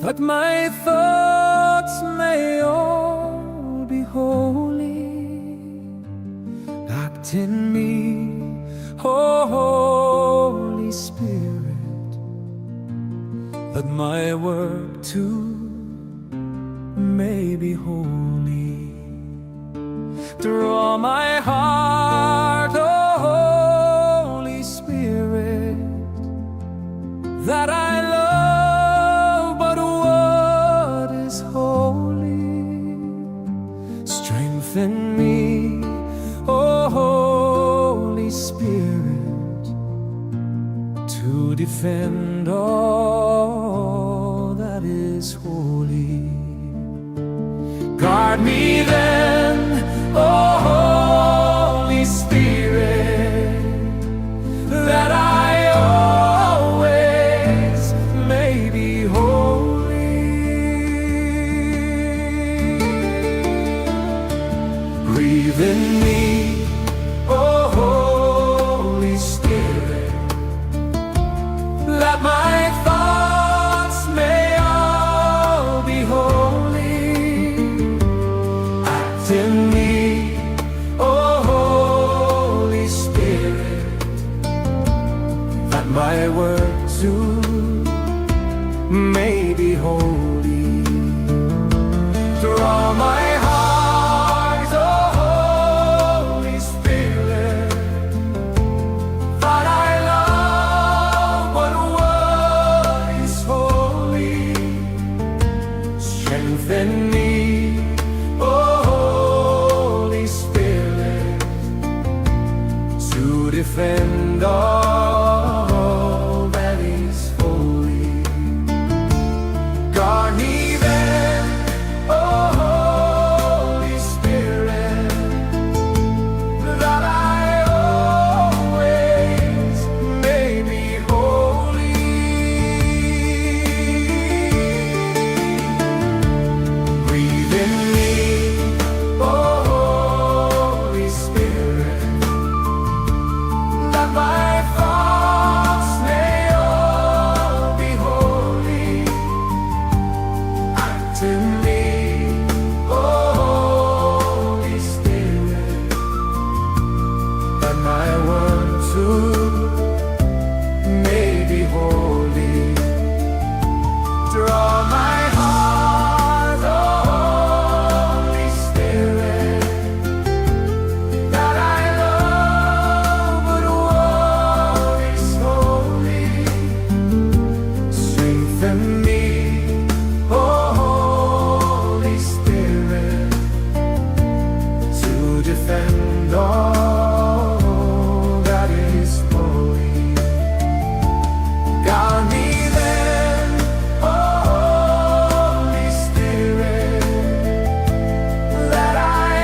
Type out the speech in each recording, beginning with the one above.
that my thoughts may all be holy. Act in me, oh Holy Spirit, that my work too may be holy. Draw my heart, oh Holy Spirit, that I love but what is holy. Strengthen me, oh Holy Spirit, to defend all that is holy. Guard me then, oh Holy Spirit, that I always may be holy. Breathe in me, oh Holy Spirit, that my thoughts may all be holy. Act in me, oh Holy Spirit, that my work too may be holy. Draw my heart, oh Holy Spirit, that I love but what is holy. Strengthen me, oh Holy Spirit, to defend all that is holy. Guard me then, oh Holy Spirit, that I always may be holy. Breathe in me, oh Holy Spirit, that my thoughts may all be holy. Act in me, oh Holy Spirit, that my word too may be holy. Draw my heart, oh Holy Spirit, that I love but what is holy. Strengthen me, oh Holy Spirit, to defend all that is holy. Guard me then, oh Holy Spirit, that I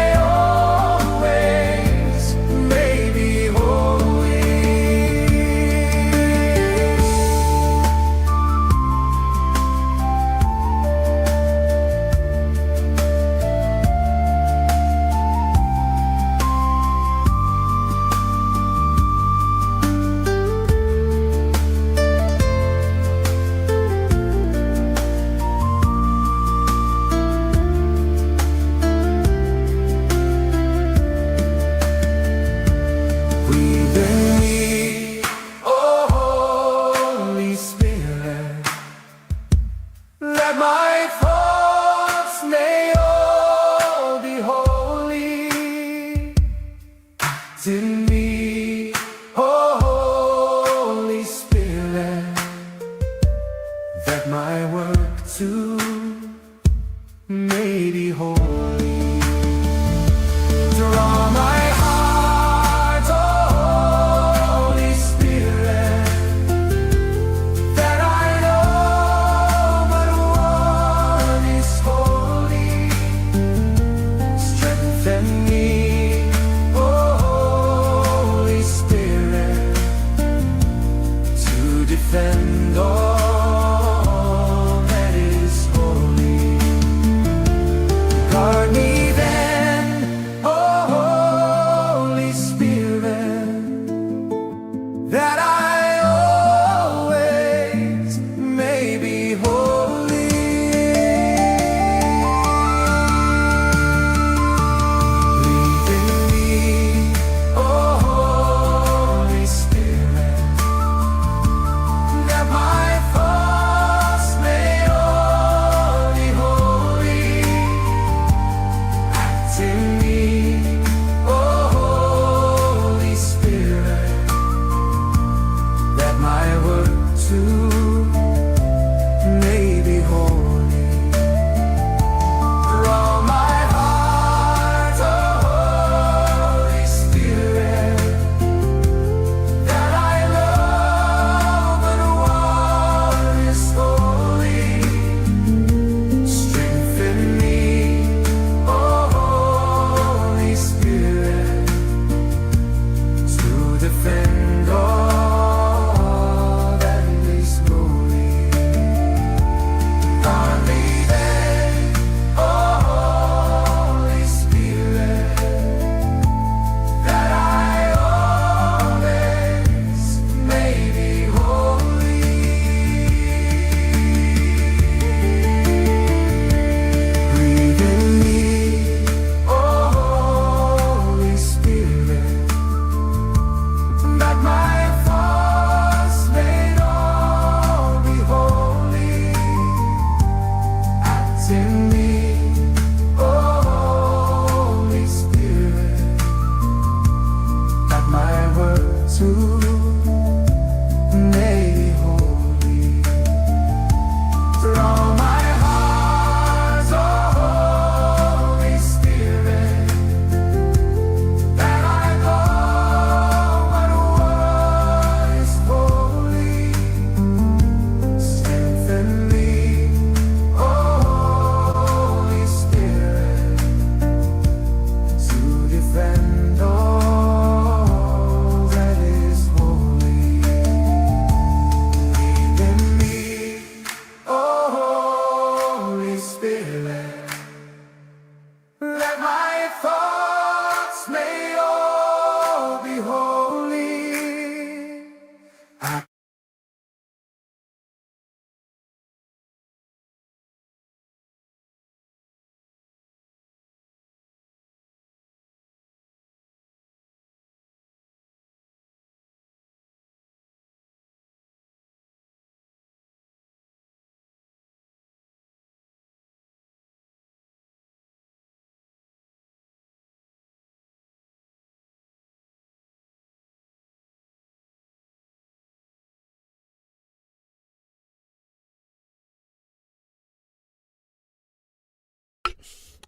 always may be holy. Breathe in me, oh Holy Spirit, that my thoughts may all be holy. Act in me, oh Holy Spirit, that my work too may be holy. Draw my heart, oh Holy Spirit, that I know but what is holy. Strengthen me, oh Holy Spirit, to defend all that is holy. Guard me then, oh Holy Spirit, that I always may be holy.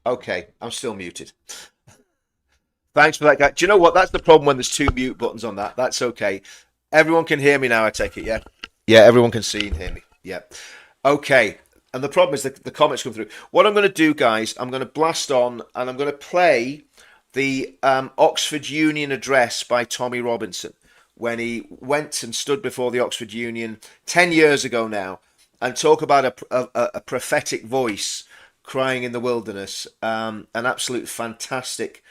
Okay, I'm still muted. Thanks for that, guy. Do you know what? That's the problem when there's two mute buttons on that. That's okay. Everyone can hear me now, I take it, yeah? Yeah, everyone can see and hear me. Yeah. Okay. And the problem is that the comments come through. What I'm going to do, guys, I'm going to blast on and I'm going to play the Oxford Union address by Tommy Robinson when he went and stood before the Oxford Union 10 years ago now and talk about a prophetic voice crying in the wilderness. An absolute fantastic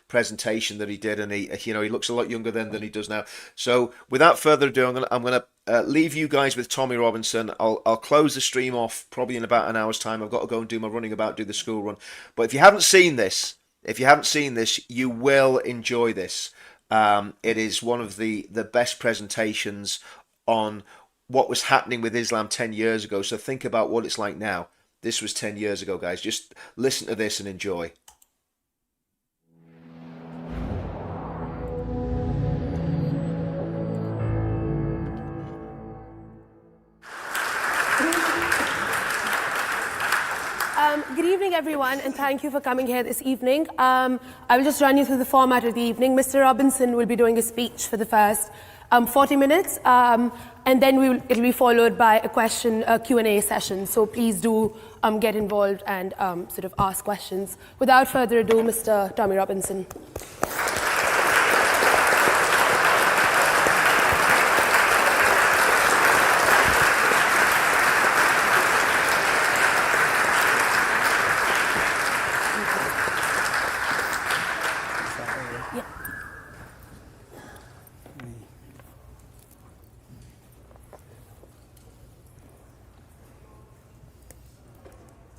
presentation that he did, and he looks a lot younger then than he does now. So without further ado, I'm gonna leave you guys with Tommy Robinson. I'll close the stream off probably in about an hour's time. I've got to go and do my running about, do the school run. But if you haven't seen this, you will enjoy this. It is one of the best presentations on what was happening with Islam 10 years ago. So think about what it's like now. This was 10 years ago, guys. Just listen to this and enjoy. Good evening, everyone, and thank you for coming here this evening. I will just run you through the format of the evening. Mr. Robinson will be doing a speech for the first 40 minutes, and then it'll be followed by a Q&A session. So please do get involved and sort of ask questions. Without further ado, Mr. Tommy Robinson.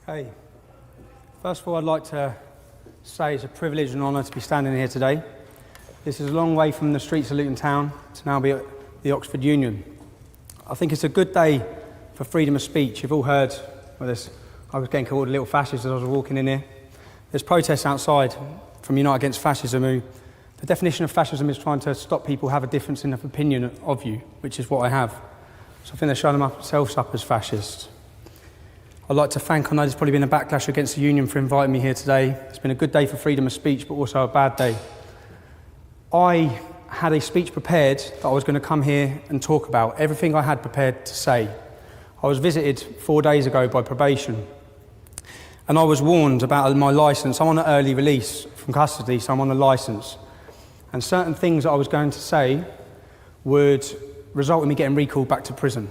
Hey, first of all, I'd like to say it's a privilege and honour to be standing here today. This is a long way from the streets of Luton town to now be at the Oxford Union. I think it's a good day for freedom of speech. You've all heard, I was getting called a little fascist as I was walking in here. There's protests outside from Unite Against Fascism who, the definition of fascism is trying to stop people have a difference in opinion of you, which is what I have. So I think they're showing themselves up as fascists. I'd like to thank, I know there's probably been a backlash against the union for inviting me here today. It's been a good day for freedom of speech, but also a bad day. I had a speech prepared that I was going to come here and talk about, everything I had prepared to say. I was visited 4 days ago by probation, and I was warned about my licence. I'm on an early release from custody, so I'm on a licence. And certain things that I was going to say would result in me getting recalled back to prison.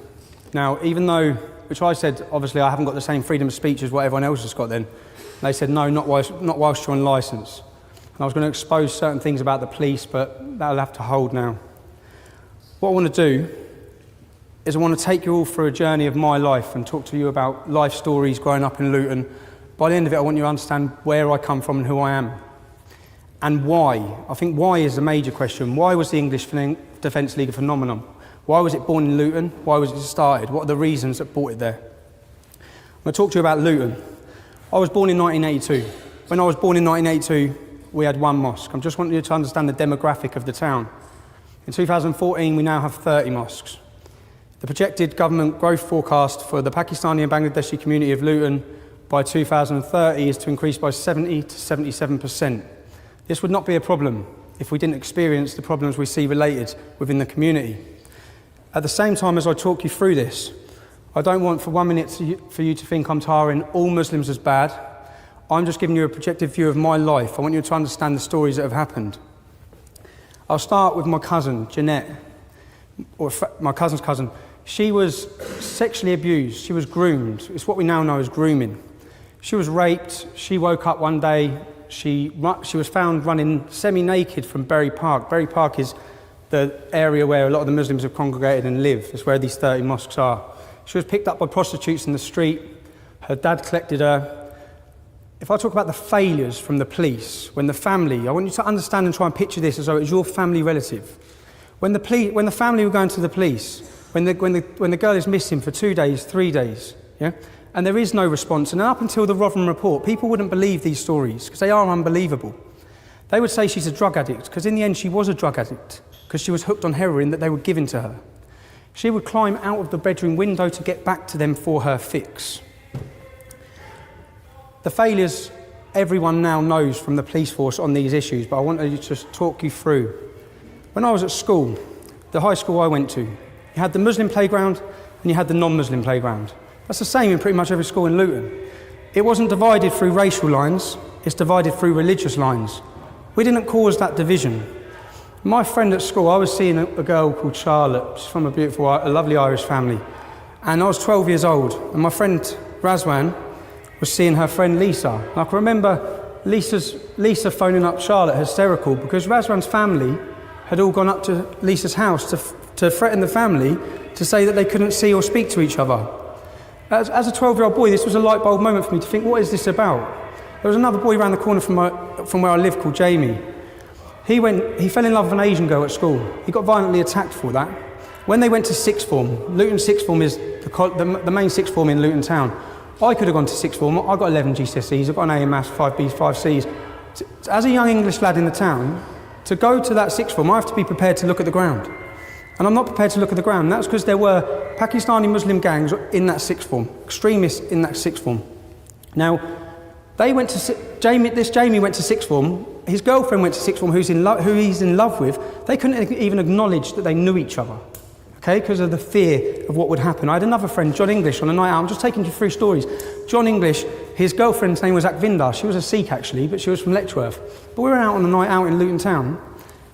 Now, even though, which I said, obviously I haven't got the same freedom of speech as what everyone else has got then. And they said, no, not whilst you're on licence. And I was going to expose certain things about the police, but that'll have to hold now. What I want to do is I want to take you all through a journey of my life and talk to you about life stories growing up in Luton. By the end of it, I want you to understand where I come from and who I am. And why. I think why is the major question. Why was the English Defence League a phenomenon? Why was it born in Luton? Why was it started? What are the reasons that brought it there? I'm going to talk to you about Luton. I was born in 1982. When I was born in 1982, we had one mosque. I just want you to understand the demographic of the town. In 2014, we now have 30 mosques. The projected government growth forecast for the Pakistani and Bangladeshi community of Luton by 2030 is to increase by 70 to 77%. This would not be a problem if we didn't experience the problems we see related within the community. At the same time as I talk you through this, I don't want for 1 minute for you to think I'm tarring all Muslims as bad. I'm just giving you a projected view of my life. I want you to understand the stories that have happened. I'll start with my cousin, Jeanette, or my cousin's cousin. She was sexually abused. She was groomed. It's what we now know as grooming. She was raped. She woke up one day. She was found running semi-naked from Bury Park. Bury Park is the area where a lot of the Muslims have congregated and live. It's where these 30 mosques are. She was picked up by prostitutes in the street. Her dad collected her. If I talk about the failures from the police, when the family, I want you to understand and try and picture this as though it was your family relative. When the family were going to the police, when the girl is missing for 2 days, 3 days, yeah, and there is no response, and up until the Rotherham report, people wouldn't believe these stories because they are unbelievable. They would say she's a drug addict, because in the end she was a drug addict, because she was hooked on heroin that they were giving to her. She would climb out of the bedroom window to get back to them for her fix. The failures everyone now knows from the police force on these issues, but I want to just talk you through. When I was at school, the high school I went to, you had the Muslim playground and you had the non-Muslim playground. That's the same in pretty much every school in Luton. It wasn't divided through racial lines, it's divided through religious lines. We didn't cause that division. My friend at school, I was seeing a girl called Charlotte. She's from a lovely Irish family. And I was 12 years old, and my friend Razwan was seeing her friend Lisa. And I can remember Lisa phoning up Charlotte hysterical because Razwan's family had all gone up to Lisa's house to threaten the family to say that they couldn't see or speak to each other. As a 12-year-old boy, this was a light bulb moment for me to think, what is this about? There was another boy around the corner from where I live called Jamie. He fell in love with an Asian girl at school. He got violently attacked for that. When they went to sixth form, Luton sixth form is the main sixth form in Luton town. I could have gone to sixth form. I got 11 GCSEs, I got an A in maths, 5 Bs, 5 Cs. As a young English lad in the town, to go to that sixth form, I have to be prepared to look at the ground. And I'm not prepared to look at the ground. And that's because there were Pakistani Muslim gangs in that sixth form, extremists in that sixth form. Now, this Jamie went to sixth form. His girlfriend went to sixth form, who he's in love with. They couldn't even acknowledge that they knew each other, okay, because of the fear of what would happen. I had another friend, John English, on a night out. I'm just taking you through stories. John English, his girlfriend's name was Activism. She was a Sikh, actually, but she was from Letchworth. But we were out on a night out in Luton town,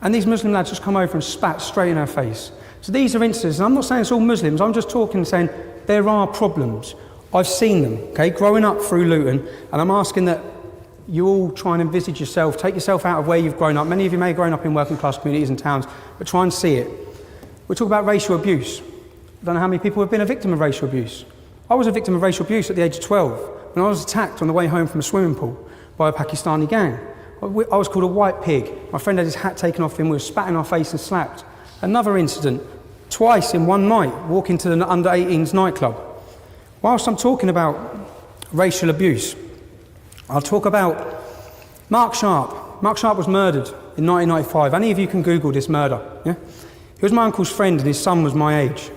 and these Muslim lads just come over and spat straight in her face. So these are instances, and I'm not saying it's all Muslims, I'm just talking and saying there are problems. I've seen them, okay, growing up through Luton, and I'm asking that you all try and envisage yourself, take yourself out of where you've grown up. Many of you may have grown up in working class communities and towns, but try and see it. We talk about racial abuse. I don't know how many people have been a victim of racial abuse. I was a victim of racial abuse at the age of 12 when I was attacked on the way home from a swimming pool by a Pakistani gang. I was called a white pig. My friend had his hat taken off him, we were spat in our face and slapped. Another incident, twice in one night, walking to the under-18s nightclub. Whilst I'm talking about racial abuse, I'll talk about Mark Sharp. Mark Sharp was murdered in 1995. Any of you can Google this murder, yeah? He was my uncle's friend and his son was my age.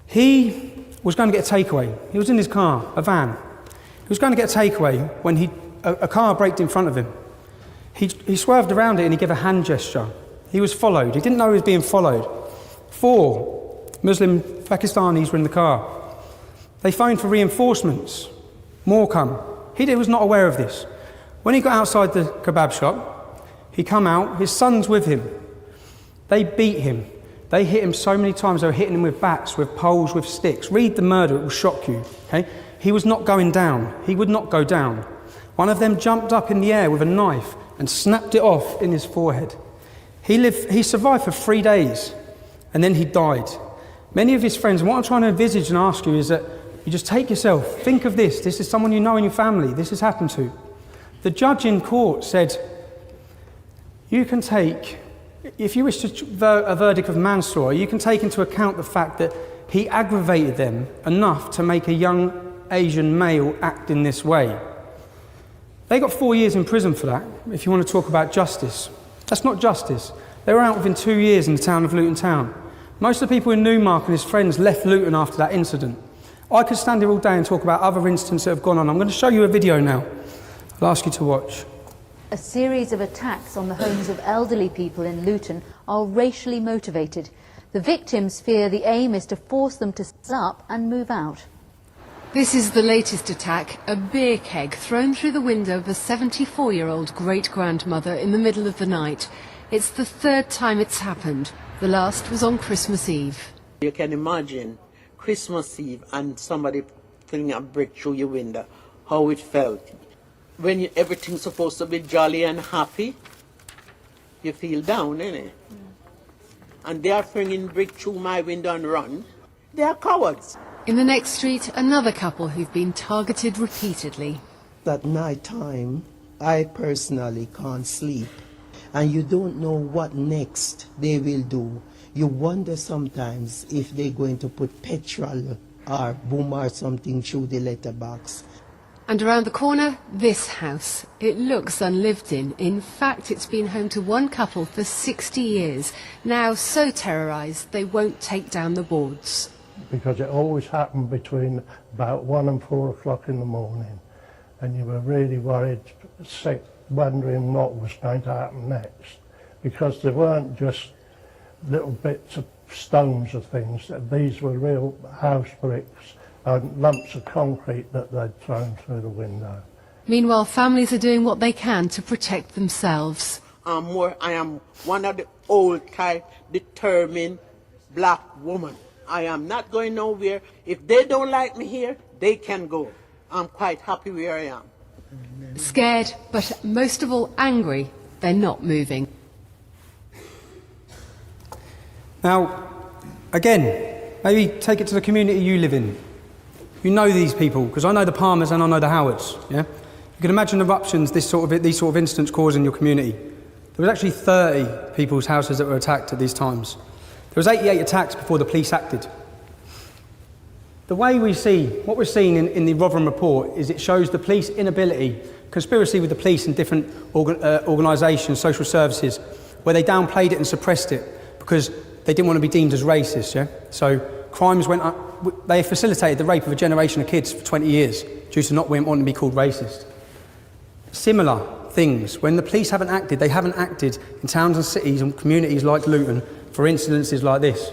He was going to get a takeaway. He was in his car, a van. He was going to get a takeaway when a car braked in front of him. He swerved around it and he gave a hand gesture. He was followed. He didn't know he was being followed. 4 Muslim Pakistanis were in the car. They phoned for reinforcements. More come. He was not aware of this. When he got outside the kebab shop, he come out, his son's with him. They beat him. They hit him so many times, they were hitting him with bats, with poles, with sticks. Read the murder, it will shock you, okay? He was not going down. He would not go down. One of them jumped up in the air with a knife and snapped it off in his forehead. He survived for 3 days, and then he died. Many of his friends, and what I'm trying to envisage and ask you is that you just take yourself, think of this is someone you know in your family, this has happened to. The judge in court said, you can take, if you wish to a verdict of manslaughter, you can take into account the fact that he aggravated them enough to make a young Asian male act in this way. They got 4 years in prison for that, if you want to talk about justice. That's not justice. They were out within 2 years in the town of Luton Town. Most of the people in Newmark and his friends left Luton after that incident. I could stand here all day and talk about other incidents that have gone on. I'm going to show you a video now. I'll ask you to watch. A series of attacks on the homes of elderly people in Luton are racially motivated. The victims fear the aim is to force them to sit up and move out. This is the latest attack, a beer keg thrown through the window of a 74-year-old great-grandmother in the middle of the night. It's the 3rd time it's happened. The last was on Christmas Eve. You can imagine Christmas Eve and somebody throwing a brick through your window, how it felt. When everything's supposed to be jolly and happy, you feel down, innit? And they are throwing brick through my window and run. They are cowards. In the next street, another couple who've been targeted repeatedly. At night time, I personally can't sleep. And you don't know what next they will do. You wonder sometimes if they're going to put petrol or boom or something through the letterbox. And around the corner, this house. It looks unlived in. In fact, it's been home to one couple for 60 years. Now so terrorised, they won't take down the boards. Because it always happened between about 1 and 4 o'clock in the morning. and you were really worried, sick, wondering what was going to happen next, because they weren't just little bits of stones of things. These were real house bricks and lumps of concrete that they'd thrown through the window. Meanwhile, families are doing what they can to protect themselves. I am one of the old type, determined black woman. I am not going nowhere. If they don't like me here, they can go. I'm quite happy where I am. Scared, but most of all angry, they're not moving. Now, again, maybe take it to the community you live in. You know these people, because I know the Palmers and I know the Howards. Yeah, you can imagine eruptions these sort of incidents cause in your community. There was actually 30 people's houses that were attacked at these times. There was 88 attacks before the police acted. The way we see, what we're seeing in the Rotherham report is it shows the police inability, conspiracy with the police and different organisations, social services, where they downplayed it and suppressed it because they didn't want to be deemed as racist, yeah? So crimes went up, they facilitated the rape of a generation of kids for 20 years due to not wanting to be called racist. Similar things, when the police haven't acted, they haven't acted in towns and cities and communities like Luton for incidences like this.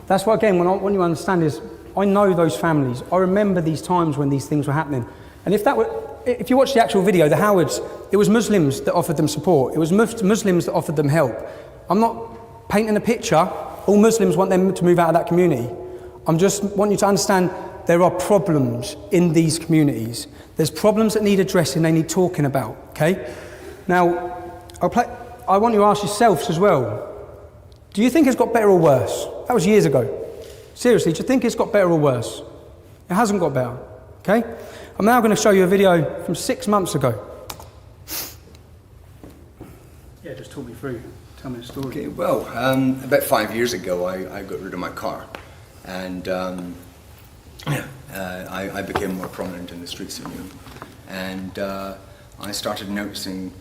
That's what, again, what I want you to understand is, I know those families. I remember these times when these things were happening. And if you watch the actual video, the Howards, it was Muslims that offered them support. It was Muslims that offered them help. I'm not painting a picture. All Muslims want them to move out of that community. I'm just want you to understand there are problems in these communities. There's problems that need addressing, they need talking about, okay? Now, I want you to ask yourselves as well, do you think it's got better or worse? That was years ago. Seriously, do you think it's got better or worse? It hasn't got better, okay? I'm now going to show you a video from 6 months ago. Yeah, just talk me through. Tell me the story. Okay, well, about 5 years ago, I got rid of my car, and I became more prominent in the streets of Newham, and I started noticing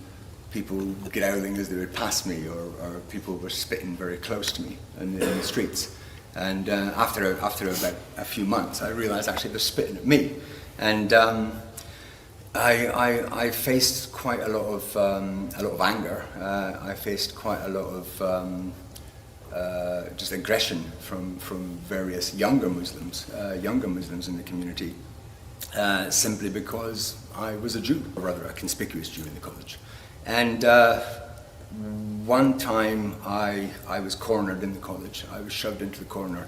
people growling as they would pass me, or people were spitting very close to me in the streets. And after about a few months, I realised actually they're spitting at me, and I faced quite a lot of anger. I faced quite a lot of just aggression from various younger Muslims in the community, simply because I was a Jew, or rather a conspicuous Jew in the college. And one time I was cornered in the college. I was shoved into the corner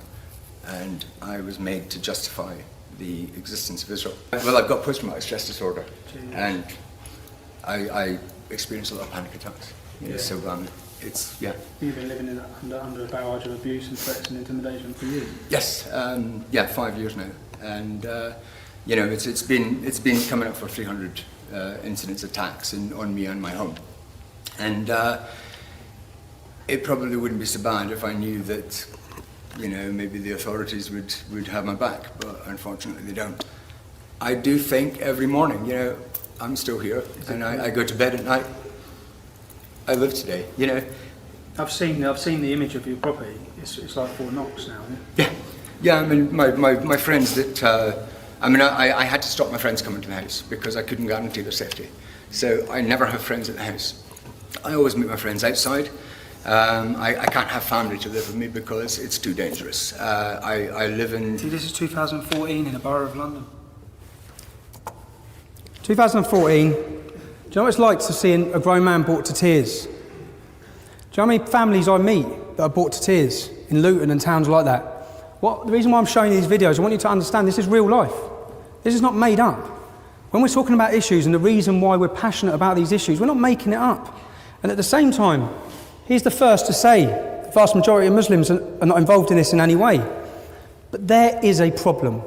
and I was made to justify the existence of Israel. Well, I've got post-traumatic stress disorder. Jeez. And I experienced a lot of panic attacks. Yeah. So it's, yeah. You've been living under a barrage of abuse and threats and intimidation for years? Yes, 5 years now. And you know, it's been coming up for 300 incidents, attacks on me and my home. And it probably wouldn't be so bad if I knew that, you know, maybe the authorities would have my back, but unfortunately they don't. I do think every morning, you know, I'm still here, and I go to bed at night. I live today, you know. I've seen the image of your property. It's like Fort Knox now, isn't it? Yeah. I mean, my friends that I had to stop my friends coming to the house because I couldn't guarantee their safety. So I never have friends at the house. I always meet my friends outside. I can't have family to live with me because it's too dangerous. I live in... See, this is 2014 in the Borough of London. 2014, do you know what it's like to see a grown man brought to tears? Do you know how many families I meet that are brought to tears in Luton and towns like that? The reason why I'm showing you these videos, I want you to understand this is real life. This is not made up. When we're talking about issues and the reason why we're passionate about these issues, we're not making it up. And at the same time, he's the first to say the vast majority of Muslims are not involved in this in any way. But there is a problem.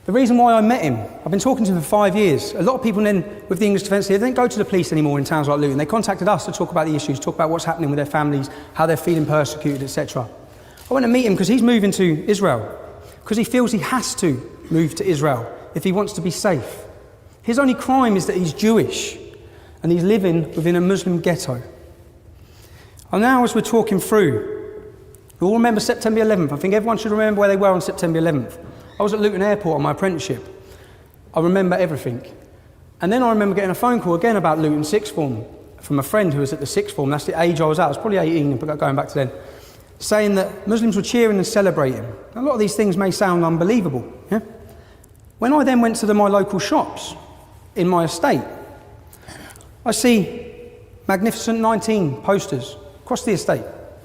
The reason why I met him, I've been talking to him for 5 years. A lot of people then, with the English Defence League, they don't go to the police anymore in towns like Luton. They contacted us to talk about the issues, talk about what's happening with their families, how they're feeling persecuted, etc. I went to meet him because he's moving to Israel, because he feels he has to move to Israel if he wants to be safe. His only crime is that he's Jewish and he's living within a Muslim ghetto. And now as we're talking through, we all remember September 11th. I think everyone should remember where they were on September 11th. I was at Luton Airport on my apprenticeship. I remember everything. And then I remember getting a phone call again about Luton sixth form from a friend who was at the sixth form. That's the age I was at. I was probably 18, but going back to then, saying that Muslims were cheering and celebrating. A lot of these things may sound unbelievable. Yeah? When I then went to my local shops in my estate, I see Magnificent 19 posters across the estate,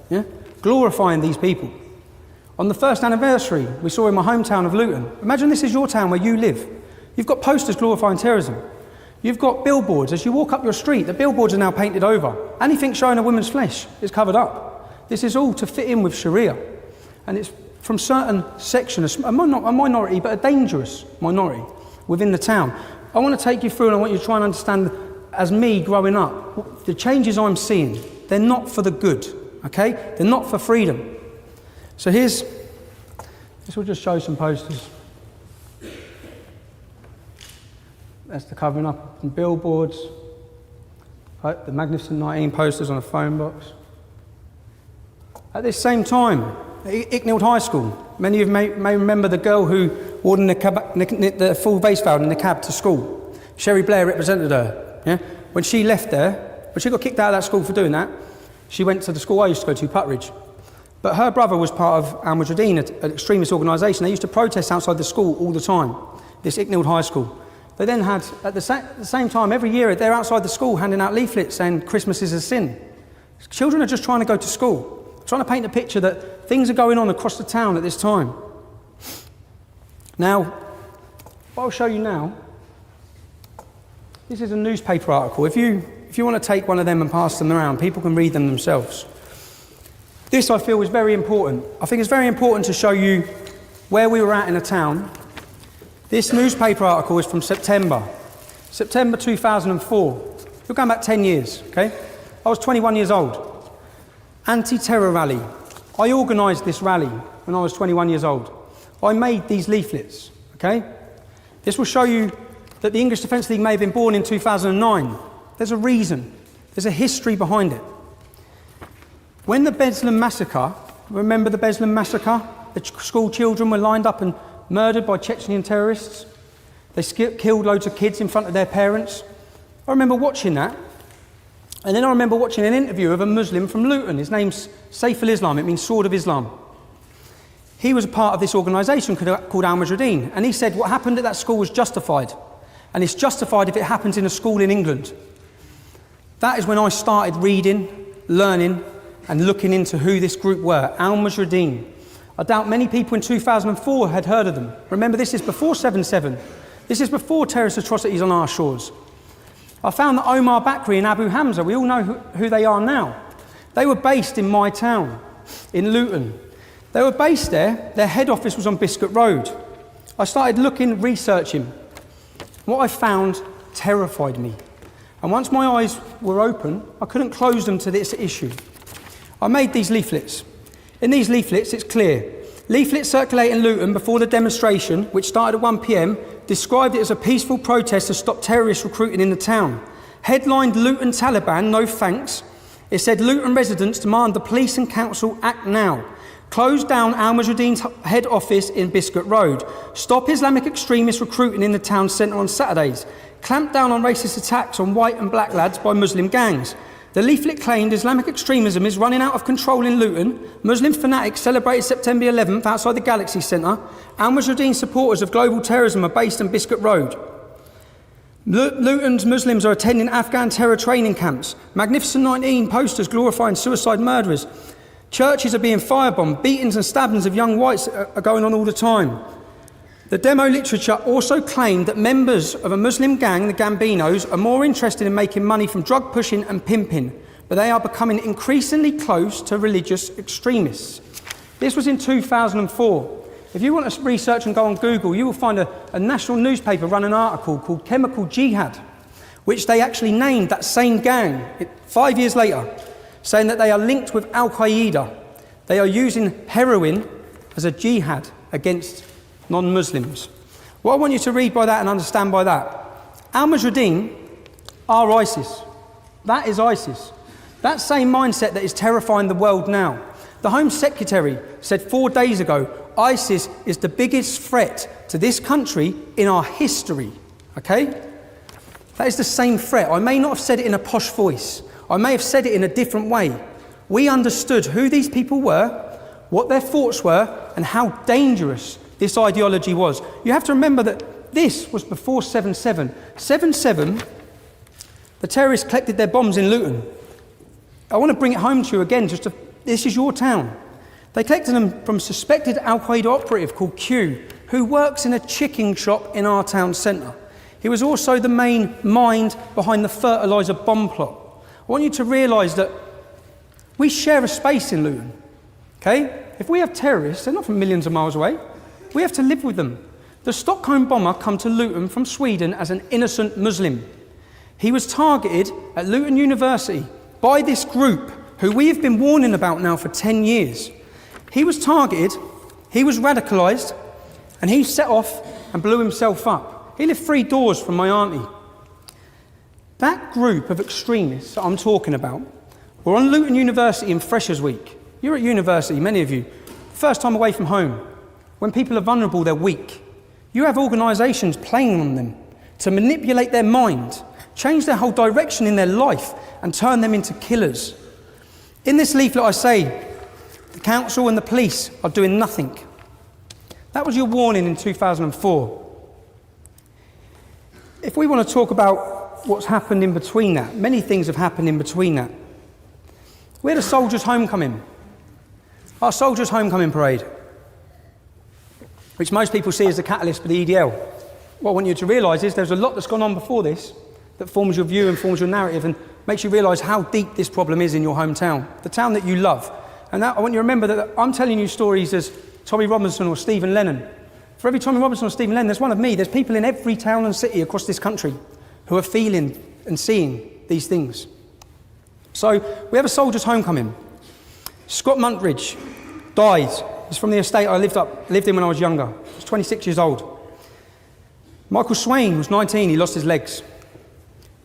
yeah, glorifying these people. On the first anniversary we saw in my hometown of Luton, imagine this is your town where you live. You've got posters glorifying terrorism. You've got billboards. As you walk up your street, the billboards are now painted over. Anything showing a woman's flesh is covered up. This is all to fit in with Sharia. And it's from certain sections, a minority, but a dangerous minority within the town. I want to take you through and I want you to try and understand, as me growing up, the changes I'm seeing, they're not for the good, okay? They're not for freedom. So this will just show some posters. That's the covering up and billboards. The Magnificent 19 posters on a phone box. At this same time, at Icknield High School, many of you may remember the girl who wore the full base veil in the cab to school. Sherry Blair represented her. Yeah? When she left there, when she got kicked out of that school for doing that, she went to the school I used to go to, Putridge. But her brother was part of Al-Mujahideen, an extremist organisation. They used to protest outside the school all the time, this Icknield High School. They then had, at the same time, every year, they're outside the school handing out leaflets saying Christmas is a sin. Children are just trying to go to school, trying to paint a picture that things are going on across the town at this time. Now, what I'll show you now, this is a newspaper article. If you want to take one of them and pass them around, people can read them themselves. This, I feel, is very important. I think it's very important to show you where we were at in a town. This newspaper article is from September 2004. We're going back 10 years, okay? I was 21 years old. Anti-terror rally. I organised this rally when I was 21 years old. I made these leaflets, okay? This will show you that the English Defence League may have been born in 2009. There's a reason. There's a history behind it. When the Beslan massacre, remember the Beslan massacre? The school children were lined up and murdered by Chechen terrorists. They killed loads of kids in front of their parents. I remember watching that. And then I remember watching an interview of a Muslim from Luton. His name's Saif al-Islam, it means Sword of Islam. He was a part of this organisation called Al-Mujahideen, and he said what happened at that school was justified. And it's justified if it happens in a school in England. That is when I started reading, learning, and looking into who this group were, Al-Mujahideen. I doubt many people in 2004 had heard of them. Remember, this is before 7/7. This is before terrorist atrocities on our shores. I found that Omar Bakri and Abu Hamza, we all know who they are now. They were based in my town, in Luton. They were based there. Their head office was on Biscuit Road. I started looking, researching. What I found terrified me. And once my eyes were open, I couldn't close them to this issue. I made these leaflets. In these leaflets, it's clear. Leaflets circulating in Luton before the demonstration, which started at 1 p.m, described it as a peaceful protest to stop terrorist recruiting in the town. Headlined Luton Taliban, no thanks. It said Luton residents demand the police and council act now. Close down Al-Mujahideen's head office in Biscuit Road. Stop Islamic extremists recruiting in the town centre on Saturdays. Clamp down on racist attacks on white and black lads by Muslim gangs. The leaflet claimed Islamic extremism is running out of control in Luton. Muslim fanatics celebrated September 11th outside the Galaxy Centre. Al-Mujahideen supporters of global terrorism are based in Biscuit Road. Luton's Muslims are attending Afghan terror training camps. Magnificent 19 posters glorifying suicide murderers. Churches are being firebombed. Beatings and stabbings of young whites are going on all the time. The demo literature also claimed that members of a Muslim gang, the Gambinos, are more interested in making money from drug pushing and pimping, but they are becoming increasingly close to religious extremists. This was in 2004. If you want to research and go on Google, you will find a national newspaper run an article called Chemical Jihad, which they actually named that same gang 5 years later, saying that they are linked with Al-Qaeda. They are using heroin as a jihad against non-Muslims. What I want you to read by that and understand by that, Al-Mujahideen are ISIS. That is ISIS. That same mindset that is terrifying the world now. The Home Secretary said 4 days ago, ISIS is the biggest threat to this country in our history. Okay? That is the same threat. I may not have said it in a posh voice. I may have said it in a different way. We understood who these people were, what their thoughts were, and how dangerous this ideology was. You have to remember that this was before 7/7. 7/7, the terrorists collected their bombs in Luton. I want to bring it home to you again, this is your town. They collected them from a suspected Al-Qaeda operative called Q, who works in a chicken shop in our town centre. He was also the main mind behind the fertiliser bomb plot. I want you to realise that we share a space in Luton, okay? If we have terrorists, they're not from millions of miles away. We have to live with them. The Stockholm bomber come to Luton from Sweden as an innocent Muslim. He was targeted at Luton University by this group, who we have been warning about now for 10 years. He was targeted, he was radicalised, and he set off and blew himself up. He lived 3 doors from my auntie. That group of extremists that I'm talking about were on Luton University in Freshers Week. You're at university, many of you. First time away from home. When people are vulnerable, they're weak. You have organisations playing on them to manipulate their mind, change their whole direction in their life, and turn them into killers. In this leaflet I say, the council and the police are doing nothing. That was your warning in 2004. If we want to talk about what's happened in between that, many things have happened in between that. We had a soldiers' homecoming. Our soldiers' homecoming parade, which most people see as the catalyst for the EDL. What I want you to realise is there's a lot that's gone on before this that forms your view and forms your narrative and makes you realise how deep this problem is in your hometown, the town that you love. And that, I want you to remember that I'm telling you stories as Tommy Robinson or Stephen Lennon. For every Tommy Robinson or Stephen Lennon, there's one of me. There's people in every town and city across this country who are feeling and seeing these things. So we have a soldiers' homecoming. Scott Muntridge died. He's from the estate I lived in when I was younger. I was 26 years old. Michael Swain was 19. He lost his legs.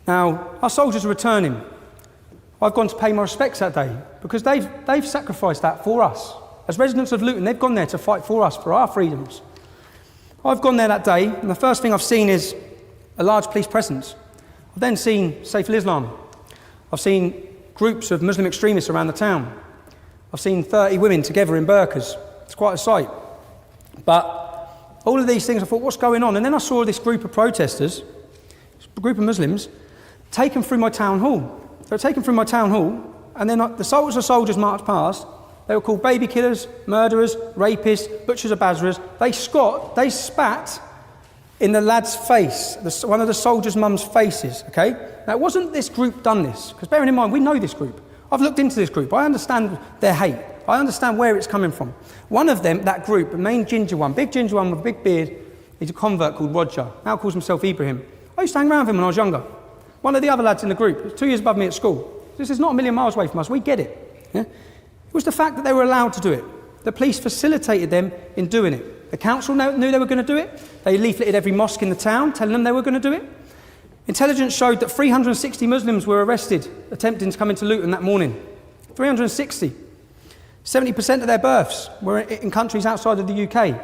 Now, our soldiers are returning. I've gone to pay my respects that day because they've sacrificed that for us. As residents of Luton, they've gone there to fight for us, for our freedoms. I've gone there that day, and the first thing I've seen is a large police presence. I've then seen Saif al-Islam. I've seen groups of Muslim extremists around the town. I've seen 30 women together in burqas. It's quite a sight. But all of these things, I thought, what's going on? And then I saw this group of protesters, a group of Muslims, taken through my town hall. They were taken through my town hall, and then the soldiers marched past. They were called baby killers, murderers, rapists, butchers of Basras. They spat in the lad's face, one of the soldiers' mum's faces, okay? Now, it wasn't this group done this, because bearing in mind, we know this group. I've looked into this group. I understand their hate. I understand where it's coming from. One of them, that group, the main ginger one, big ginger one with a big beard, he's a convert called Roger. Now calls himself Ibrahim. I used to hang around with him when I was younger. One of the other lads in the group, was 2 years above me at school. This is not a million miles away from us. We get it. Yeah? It was the fact that they were allowed to do it. The police facilitated them in doing it. The council knew they were going to do it. They leafleted every mosque in the town, telling them they were going to do it. Intelligence showed that 360 Muslims were arrested attempting to come into Luton that morning. 360. 70% of their births were in countries outside of the UK.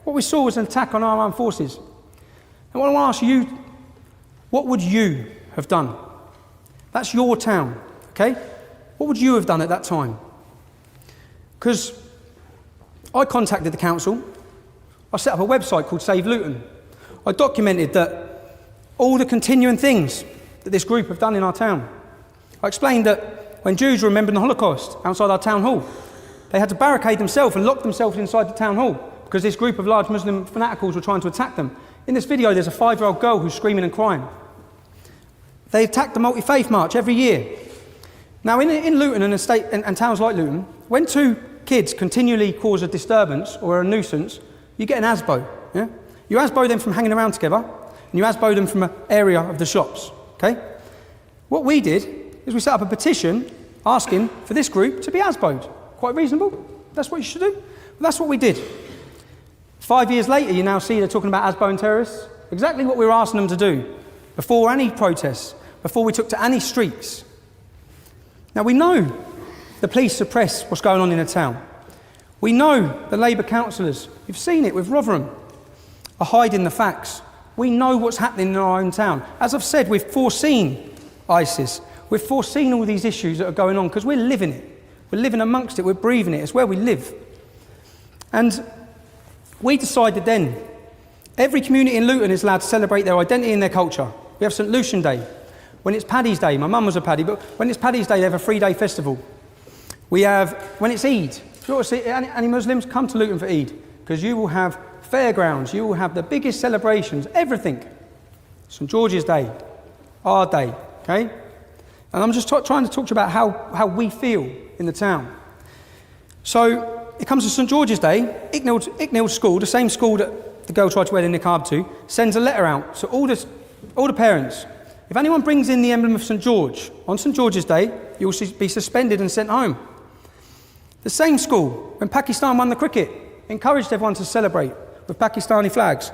What we saw was an attack on our armed forces. And what I want to ask you, what would you have done? That's your town, okay? What would you have done at that time? Because I contacted the council. I set up a website called Save Luton. I documented that all the continuing things that this group have done in our town. I explained that when Jews were remembering the Holocaust outside our town hall, they had to barricade themselves and lock themselves inside the town hall because this group of large Muslim fanaticals were trying to attack them. In this video, there's a 5-year-old girl who's screaming and crying. They attack the multi-faith march every year. Now, in Luton and estate and towns like Luton, when 2 kids continually cause a disturbance or a nuisance, you get an ASBO. Yeah? You ASBO them from hanging around together, and you ASBO them from an area of the shops. Okay? What we did is we set up a petition asking for this group to be ASBO'd. Quite reasonable. That's what you should do. Well, that's what we did. 5 years later, you now see they're talking about ASBOing terrorists. Exactly what we were asking them to do before any protests, before we took to any streets. Now, we know the police suppress what's going on in the town. We know the Labour councillors, you've seen it with Rotherham, are hiding the facts. We know what's happening in our own town. As I've said, we've foreseen ISIS. We've foreseen all these issues that are going on because we're living it. We're living amongst it. We're breathing it. It's where we live. And we decided then, every community in Luton is allowed to celebrate their identity and their culture. We have St. Lucian Day. When it's Paddy's Day, my mum was a Paddy, but when it's Paddy's Day, they have a 3-day festival. We have, when it's Eid, if you want to see any Muslims, come to Luton for Eid, because you will have fairgrounds, you will have the biggest celebrations, everything. St. George's Day, our day, okay? And I'm just trying to talk to you about how we feel in the town. So it comes to St. George's Day, Icknield School, the same school that the girl tried to wear the niqab to, sends a letter out to all the parents. If anyone brings in the emblem of St. George on St. George's Day, you will be suspended and sent home. The same school, when Pakistan won the cricket, encouraged everyone to celebrate with Pakistani flags.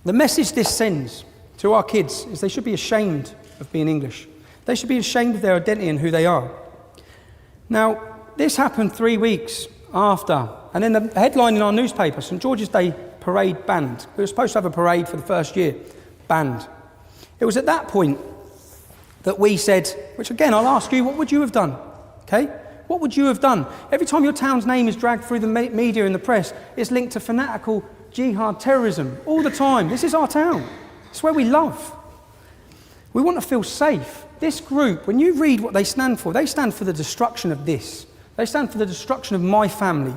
The message this sends to our kids is they should be ashamed of being English. They should be ashamed of their identity and who they are. Now, this happened 3 weeks after, and then the headline in our newspaper, St. George's Day parade banned. We were supposed to have a parade for the first year, banned. It was at that point that we said, which again, I'll ask you, what would you have done? Okay? What would you have done? Every time your town's name is dragged through the media and the press, it's linked to fanatical jihad terrorism all the time. This is our town. It's where we love. We want to feel safe. This group, when you read what they stand for the destruction of this. They stand for the destruction of my family,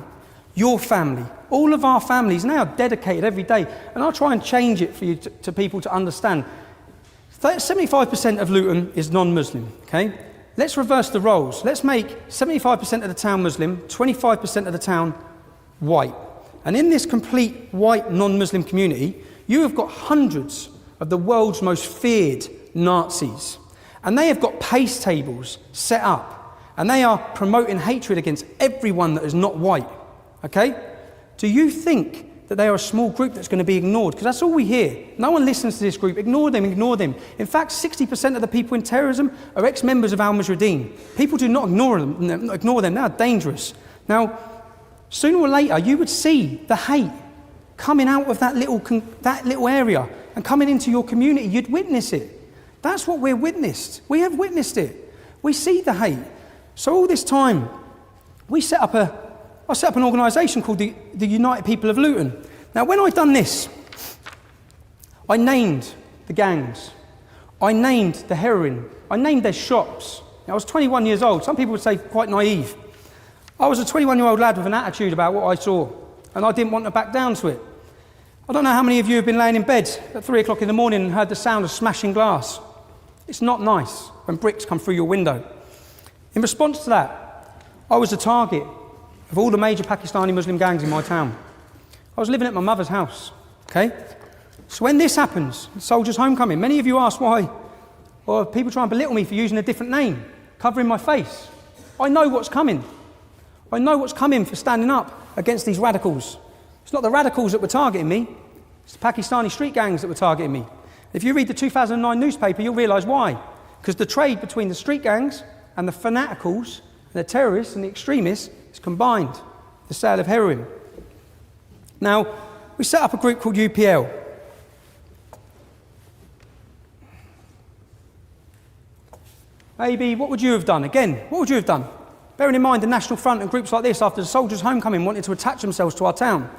your family, all of our families now dedicated every day. And I'll try and change it for you to people to understand. 75% of Luton is non-Muslim, okay? Let's reverse the roles. Let's make 75% of the town Muslim, 25% of the town white. And in this complete white non-Muslim community, you have got hundreds of the world's most feared Nazis. And they have got pace tables set up. And they are promoting hatred against everyone that is not white, okay? Do you think that they are a small group that's going to be ignored? Because that's all we hear. No one listens to this group. Ignore them, ignore them. In fact, 60% of the people in terrorism are ex-members of Al-Mujahideen. People do not ignore them. They are dangerous. Now, sooner or later, you would see the hate coming out of that little area and coming into your community. You'd witness it. That's what we're witnessed. We have witnessed it. We see the hate. So all this time, I set up an organisation called the United People of Luton. Now, when I'd done this, I named the gangs. I named the heroin. I named their shops. Now, I was 21 years old. Some people would say quite naive. I was a 21-year-old lad with an attitude about what I saw, and I didn't want to back down to it. I don't know how many of you have been laying in bed at 3 o'clock in the morning and heard the sound of smashing glass. It's not nice when bricks come through your window. In response to that, I was the target of all the major Pakistani Muslim gangs in my town. I was living at my mother's house, okay? So when this happens, Soldiers' Homecoming, many of you ask why, or people try and belittle me for using a different name, covering my face. I know what's coming. I know what's coming for standing up against these radicals. It's not the radicals that were targeting me, it's the Pakistani street gangs that were targeting me. If you read the 2009 newspaper, you'll realise why. Because the trade between the street gangs and the fanaticals, and the terrorists and the extremists, is combined, the sale of heroin. Now, we set up a group called UPL. Maybe, what would you have done? Again, what would you have done? Bearing in mind the National Front and groups like this, after the Soldiers' Homecoming, wanted to attach themselves to our town.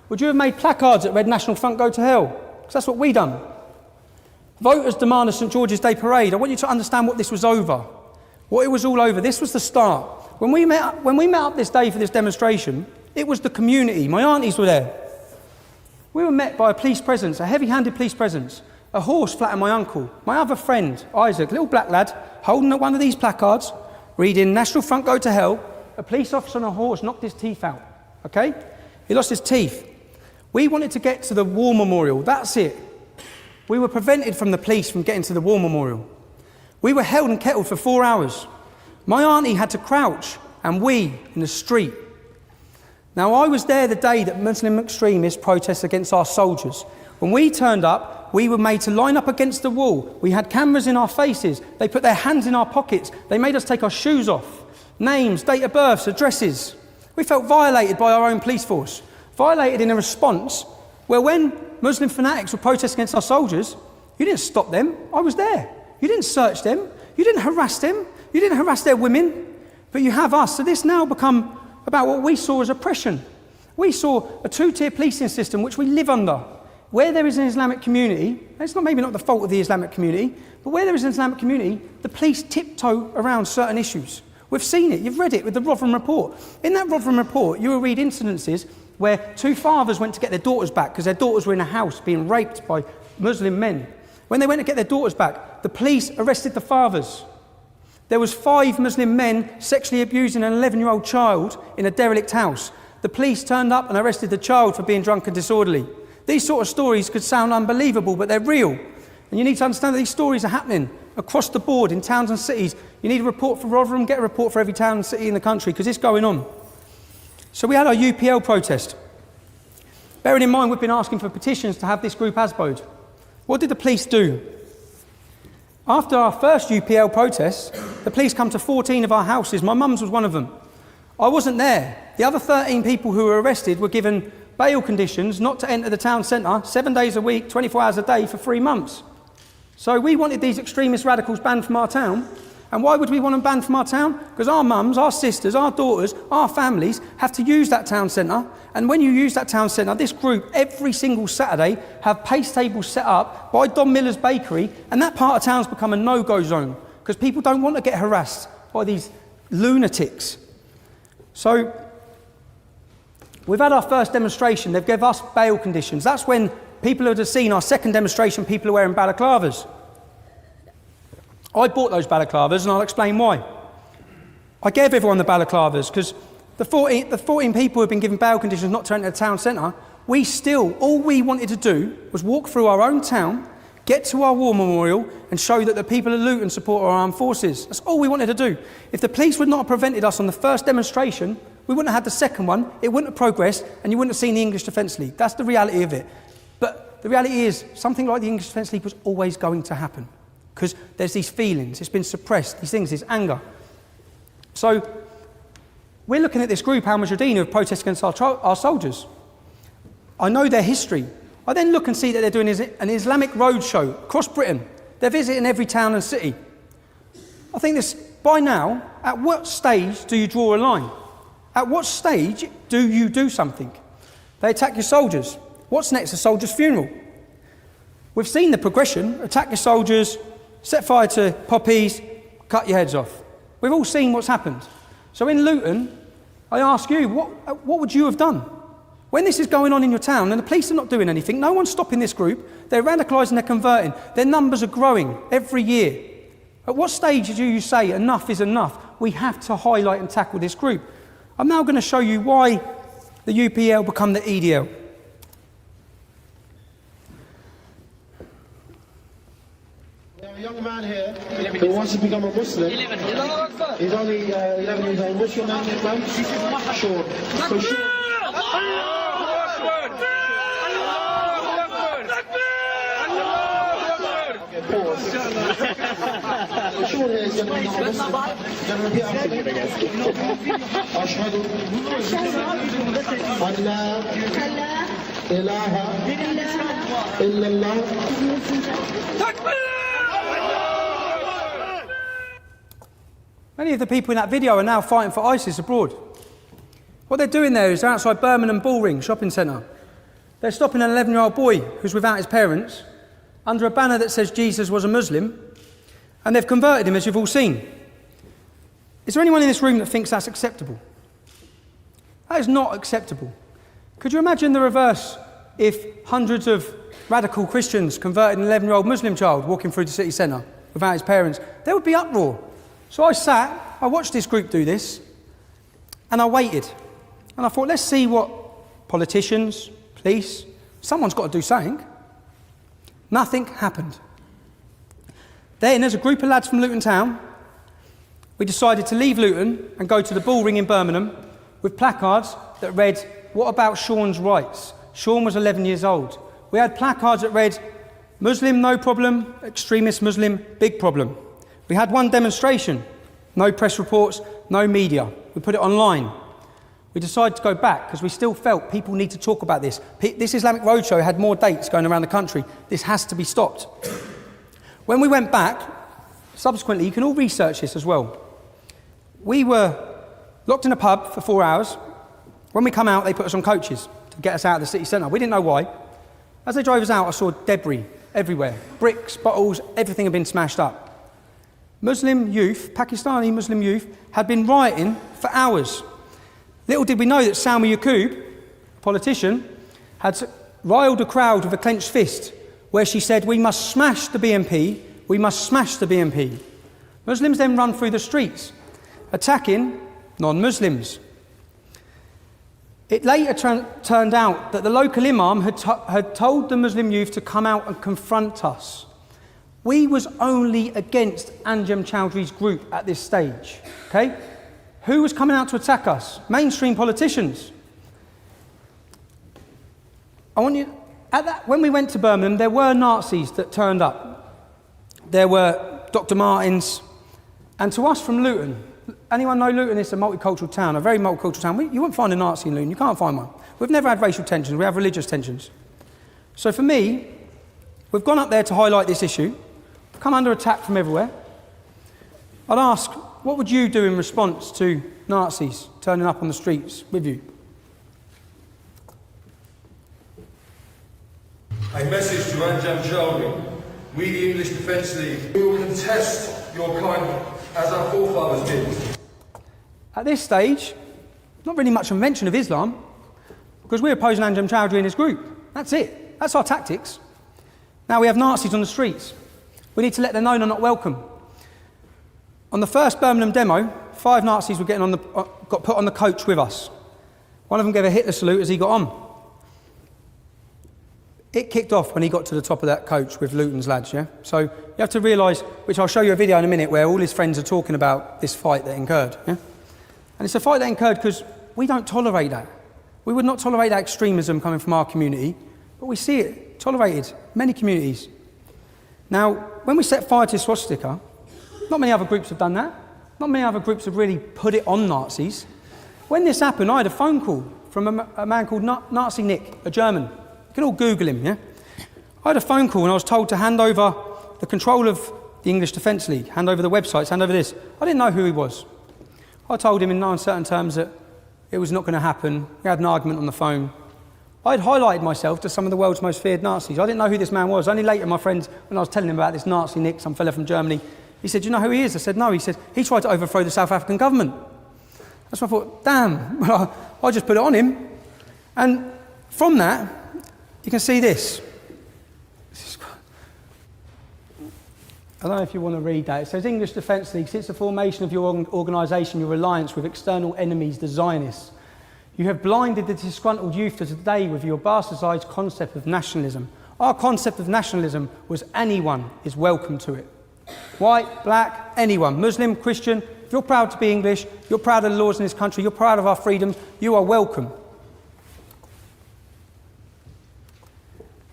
Would you have made placards that read National Front go to hell? Because that's what we done. Voters demand a St. George's Day parade. I want you to understand what this was over. What it was all over. This was the start. When we met up this day for this demonstration, it was the community. My aunties were there. We were met by a police presence, a heavy-handed police presence. A horse flattened my uncle. My other friend, Isaac, little black lad, holding one of these placards, reading National Front go to hell. A police officer on a horse knocked his teeth out. Okay? He lost his teeth. We wanted to get to the war memorial. That's it. We were prevented from the police from getting to the war memorial. We were held and kettled for 4 hours. My auntie had to crouch, and we in the street. Now, I was there the day that Muslim extremists protested against our soldiers. When we turned up, we were made to line up against the wall. We had cameras in our faces. They put their hands in our pockets. They made us take our shoes off. Names, date of births, addresses. We felt violated by our own police force. Violated in a response Well, when Muslim fanatics were protesting against our soldiers, you didn't stop them. I was there. You didn't search them. You didn't harass them. You didn't harass their women. But you have us. So this now become about what we saw as oppression. We saw a two-tier policing system which we live under. Where there is an Islamic community, it's maybe not the fault of the Islamic community, but where there is an Islamic community, the police tiptoe around certain issues. We've seen it, you've read it with the Rotherham report. In that Rotherham report, you will read incidences where two fathers went to get their daughters back because their daughters were in a house being raped by Muslim men. When they went to get their daughters back, the police arrested the fathers. There was 5 Muslim men sexually abusing an 11-year-old child in a derelict house. The police turned up and arrested the child for being drunk and disorderly. These sort of stories could sound unbelievable, but they're real. And you need to understand that these stories are happening across the board in towns and cities. You need a report for Rotherham, get a report for every town and city in the country, because it's going on. So we had our UPL protest. Bearing in mind we've been asking for petitions to have this group ASBO'd. What did the police do? After our first UPL protest, the police come to 14 of our houses. My mum's was one of them. I wasn't there. The other 13 people who were arrested were given bail conditions not to enter the town centre 7 days a week, 24 hours a day for 3 months. So we wanted these extremist radicals banned from our town. And why would we want them banned from our town? Because our mums, our sisters, our daughters, our families have to use that town centre. And when you use that town centre, this group every single Saturday have pace tables set up by Don Miller's Bakery, and that part of town's become a no-go zone because people don't want to get harassed by these lunatics. So we've had our first demonstration. They've given us bail conditions. That's when people would have seen our second demonstration, people are wearing balaclavas. I bought those balaclavas, and I'll explain why. I gave everyone the balaclavas because the 14 people who have been given bail conditions not to enter the town centre, all we wanted to do was walk through our own town, get to our war memorial, and show that the people of Luton support our armed forces. That's all we wanted to do. If the police would not have prevented us on the first demonstration, we wouldn't have had the second one, it wouldn't have progressed, and you wouldn't have seen the English Defence League. That's the reality of it. But the reality is, something like the English Defence League was always going to happen. Because there's these feelings, it's been suppressed, these things, this anger. So we're looking at this group, Al Mujahideen, who have protested against our soldiers. I know their history. I then look and see that they're doing an Islamic roadshow across Britain. They're visiting every town and city. I think this, by now, at what stage do you draw a line? At what stage do you do something? They attack your soldiers. What's next? A soldier's funeral. We've seen the progression. Attack your soldiers, set fire to poppies, cut your heads off. We've all seen what's happened. So in Luton, I ask you, what would you have done? When this is going on in your town and the police are not doing anything, no one's stopping this group, they're radicalising, they're converting, their numbers are growing every year. At what stage do you say enough is enough? We have to highlight and tackle this group. I'm now going to show you why the UPL become the EDL. A young man here who wants to become a Muslim. He's only 11 years old. What's your name, man? Sean. So Sean. Pause. So Sean here is going to become a Muslim. Going to repeat after me. أشهد أن لا إله إلا الله. Many of the people in that video are now fighting for ISIS abroad. What they're doing there is they're outside Birmingham Bullring shopping centre. They're stopping an 11-year-old boy who's without his parents under a banner that says Jesus was a Muslim, and they've converted him, as you've all seen. Is there anyone in this room that thinks that's acceptable? That is not acceptable. Could you imagine the reverse if hundreds of radical Christians converted an 11-year-old Muslim child walking through the city centre without his parents? There would be uproar. So I watched this group do this, and I waited. And I thought, let's see what politicians, police, someone's got to do something. Nothing happened. Then, as a group of lads from Luton town, we decided to leave Luton and go to the Bullring in Birmingham with placards that read, "What about Sean's rights?" Sean was 11 years old. We had placards that read, "Muslim, no problem. Extremist Muslim, big problem." We had one demonstration, no press reports, no media. We put it online. We decided to go back because we still felt people need to talk about this. This Islamic Roadshow had more dates going around the country. This has to be stopped. When we went back, subsequently, you can all research this as well. We were locked in a pub for 4 hours. When we come out, they put us on coaches to get us out of the city centre. We didn't know why. As they drove us out, I saw debris everywhere. Bricks, bottles, everything had been smashed up. Muslim youth, Pakistani Muslim youth, had been rioting for hours. Little did we know that Salma Yaqub, a politician, had riled a crowd with a clenched fist where she said, "We must smash the BNP, we must smash the BNP." Muslims then run through the streets, attacking non-Muslims. It later turned out that the local imam had told the Muslim youth to come out and confront us. We was only against Anjem Chowdhury's group at this stage, okay? Who was coming out to attack us? Mainstream politicians. When we went to Birmingham, there were Nazis that turned up. There were Dr. Martins, and to us from Luton, anyone know Luton is a multicultural town, a very multicultural town. You won't find a Nazi in Luton, you can't find one. We've never had racial tensions, we have religious tensions. So for me, we've gone up there to highlight this issue, we've come under attack from everywhere. I'd ask, what would you do in response to Nazis turning up on the streets with you? A message to Anjem Chowdhury. We, the English Defence League, we will contest your kind as our forefathers did. At this stage, not really much of a mention of Islam, because we're opposing Anjem Chowdhury and his group. That's it. That's our tactics. Now we have Nazis on the streets. We need to let them know they're not welcome. On the first Birmingham demo, 5 Nazis were got put on the coach with us. One of them gave a Hitler salute as he got on. It kicked off when he got to the top of that coach with Luton's lads, yeah? So you have to realise, which I'll show you a video in a minute, where all his friends are talking about this fight that incurred, yeah? And it's a fight that incurred because we don't tolerate that. We would not tolerate that extremism coming from our community, but we see it tolerated in many communities. Now, when we set fire to swastika, not many other groups have done that. Not many other groups have really put it on Nazis. When this happened, I had a phone call from a man called Nazi Nick, a German. You can all Google him, yeah? I had a phone call and I was told to hand over the control of the English Defence League, hand over the websites, hand over this. I didn't know who he was. I told him in no uncertain terms that it was not going to happen. We had an argument on the phone. I'd highlighted myself to some of the world's most feared Nazis. I didn't know who this man was. Only later, my friends, when I was telling him about this Nazi Nick, some fella from Germany, he said, "Do you know who he is?" I said, "No." He said, "He tried to overthrow the South African government." That's what I thought, damn, well, I just put it on him. And from that, you can see this. I don't know if you want to read that. It says, English Defence League, since the formation of your organisation, your alliance with external enemies, the Zionists, you have blinded the disgruntled youth to today with your bastardised concept of nationalism. Our concept of nationalism was anyone is welcome to it. White, black, anyone, Muslim, Christian. If you're proud to be English, you're proud of the laws in this country, you're proud of our freedoms, you are welcome.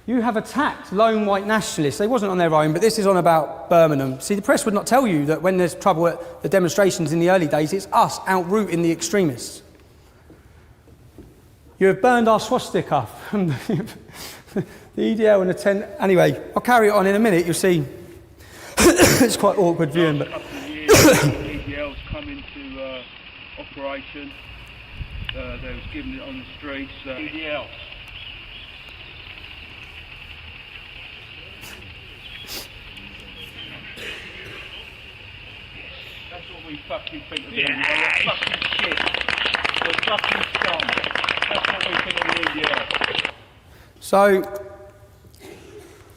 You have attacked lone white nationalists. They wasn't on their own, but this is on about Birmingham. See, the press would not tell you that when there's trouble at the demonstrations in the early days, it's us outrooting the extremists. You have burned our swastika from the EDL and the 10... Anyway, I'll carry it on in a minute, you'll see. It's quite awkward viewing, but... EDL's come into operation. They was given it on the streets. EDL. That's what we fucking think of them. Yeah. We're fucking shit. We're fucking scum. That's what we think of the EDL. So,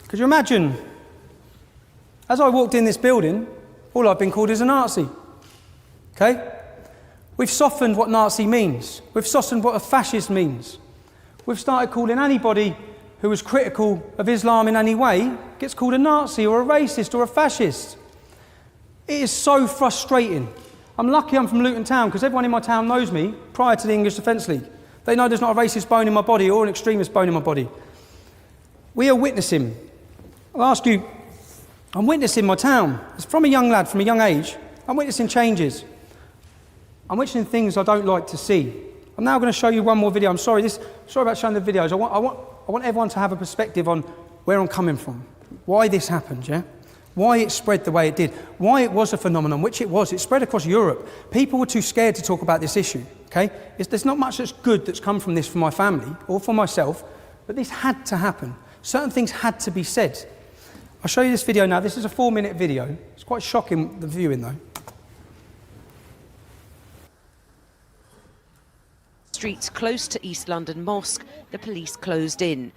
could you imagine, as I walked in this building, all I've been called is a Nazi. Okay? We've softened what Nazi means. We've softened what a fascist means. We've started calling anybody who was critical of Islam in any way, gets called a Nazi or a racist or a fascist. It is so frustrating. I'm lucky I'm from Luton town because everyone in my town knows me prior to the English Defence League. They know there's not a racist bone in my body or an extremist bone in my body. We are witnessing. I'll ask you, I'm witnessing my town. It's from a young lad, from a young age. I'm witnessing changes. I'm witnessing things I don't like to see. I'm now going to show you one more video. I'm sorry about showing the videos. I want everyone to have a perspective on where I'm coming from, why this happened, yeah? Why it spread the way it did, why it was a phenomenon, which it was. It spread across Europe. People were too scared to talk about this issue, okay? There's not much that's good that's come from this for my family or for myself, but this had to happen. Certain things had to be said. I'll show you this video now. This is a 4-minute video. It's quite shocking, the viewing though. Streets close to East London Mosque, the police closed in.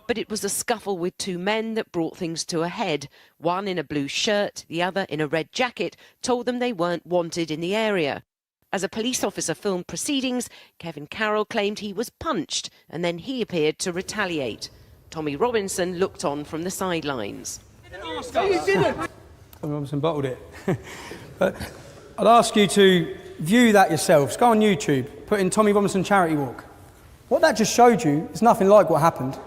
But it was a scuffle with 2 men that brought things to a head. One in a blue shirt, the other in a red jacket, told them they weren't wanted in the area. As a police officer filmed proceedings, Kevin Carroll claimed he was punched and then he appeared to retaliate. Tommy Robinson looked on from the sidelines. No, you didn't! Tommy Robinson bottled it. But I'd ask you to view that yourselves. Go on YouTube, put in Tommy Robinson Charity Walk. What that just showed you is nothing like what happened.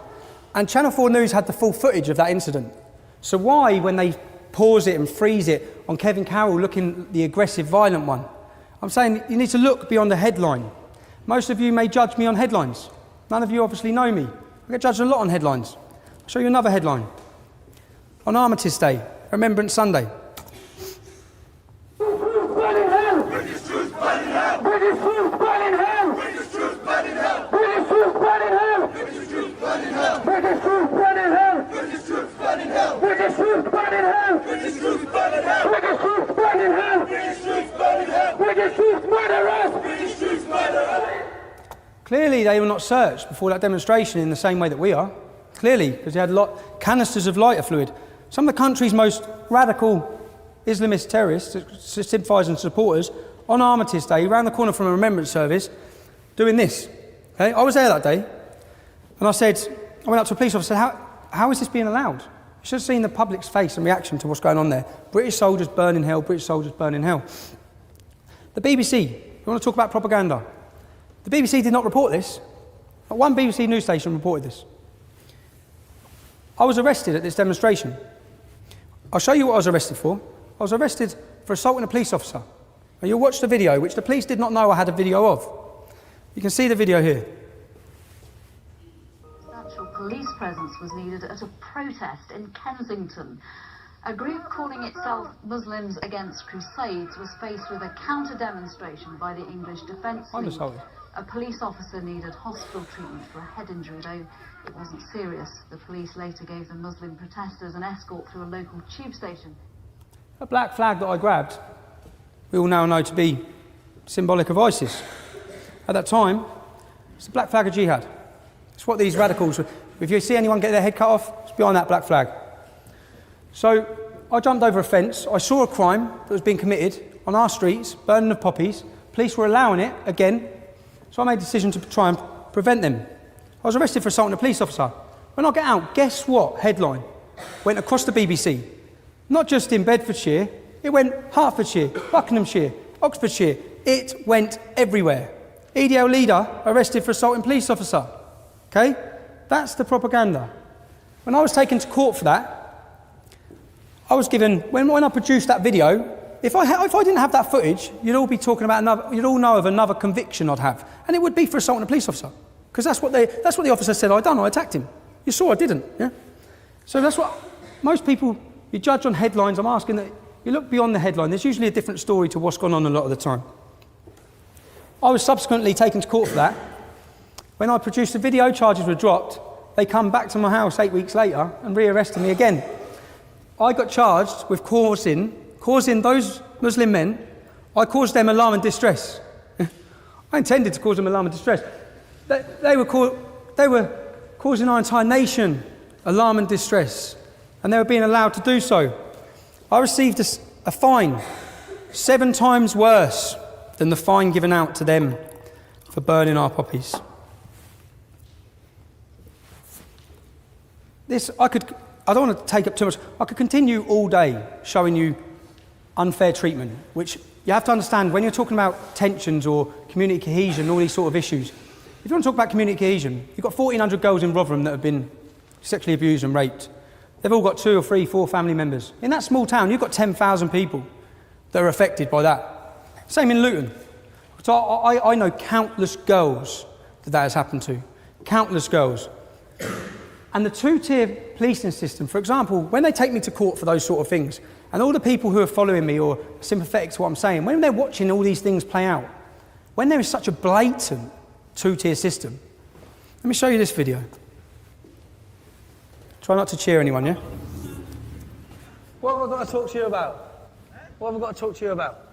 And Channel 4 News had the full footage of that incident. So why, when they pause it and freeze it on Kevin Carroll looking the aggressive, violent one, I'm saying you need to look beyond the headline. Most of you may judge me on headlines. None of you obviously know me. I get judged a lot on headlines. I'll show you another headline. On Armistice Day, Remembrance Sunday. Clearly they were not searched before that demonstration in the same way that we are. Clearly, because they had canisters of lighter fluid. Some of the country's most radical Islamist terrorists, sympathisers and supporters, on Armistice Day, round the corner from a remembrance service, doing this. Okay? I was there that day, and I went up to a police officer and said, how is this being allowed? You should have seen the public's face and reaction to what's going on there. British soldiers burn in hell, British soldiers burn in hell. The BBC, you want to talk about propaganda? The BBC did not report this. Not one BBC news station reported this. I was arrested at this demonstration. I'll show you what I was arrested for. I was arrested for assaulting a police officer. And you'll watch the video, which the police did not know I had a video of. You can see the video here. Substantial police presence was needed at a protest in Kensington. A group calling itself Muslims Against Crusades was faced with a counter-demonstration by the English Defence League. A police officer needed hospital treatment for a head injury, though it wasn't serious. The police later gave the Muslim protesters an escort through a local tube station. A black flag that I grabbed, we all now know to be symbolic of ISIS. At that time, it's the black flag of jihad. It's what these radicals, if you see anyone get their head cut off, it's behind that black flag. So I jumped over a fence, I saw a crime that was being committed on our streets, burning of poppies. Police were allowing it again, so I made a decision to try and prevent them. I was arrested for assaulting a police officer. When I get out, guess what headline went across the BBC? Not just in Bedfordshire, it went Hertfordshire, Buckinghamshire, Oxfordshire. It went everywhere. EDL leader arrested for assaulting police officer. Okay? That's the propaganda. When I was taken to court for that, I was given, when I produced that video, if I didn't have that footage, you'd all be talking about you'd all know of another conviction I'd have. And it would be for assaulting a police officer. Because that's what the officer said I'd done, I attacked him. You saw I didn't, yeah? So that's what, most people, you judge on headlines. I'm asking that you look beyond the headline. There's usually a different story to what's gone on a lot of the time. I was subsequently taken to court for that. When I produced the video, charges were dropped. They come back to my house 8 weeks later and re-arrested me again. I got charged with causing those Muslim men, I caused them alarm and distress. I intended to cause them alarm and distress. They were causing our entire nation alarm and distress, and they were being allowed to do so. I received a fine 7 times worse than the fine given out to them for burning our poppies. I don't want to take up too much. I could continue all day showing you unfair treatment, which you have to understand when you're talking about tensions or community cohesion, all these sort of issues. If you want to talk about community cohesion, you've got 1,400 girls in Rotherham that have been sexually abused and raped. They've all got 2 or 3, 4 family members. In that small town, you've got 10,000 people that are affected by that. Same in Luton. So I know countless girls that has happened to. Countless girls. And the two-tier policing system, for example, when they take me to court for those sort of things, and all the people who are following me or sympathetic to what I'm saying, when they're watching all these things play out, when there is such a blatant two-tier system, let me show you this video. Try not to cheer anyone, yeah? What have I got to talk to you about? What have I got to talk to you about?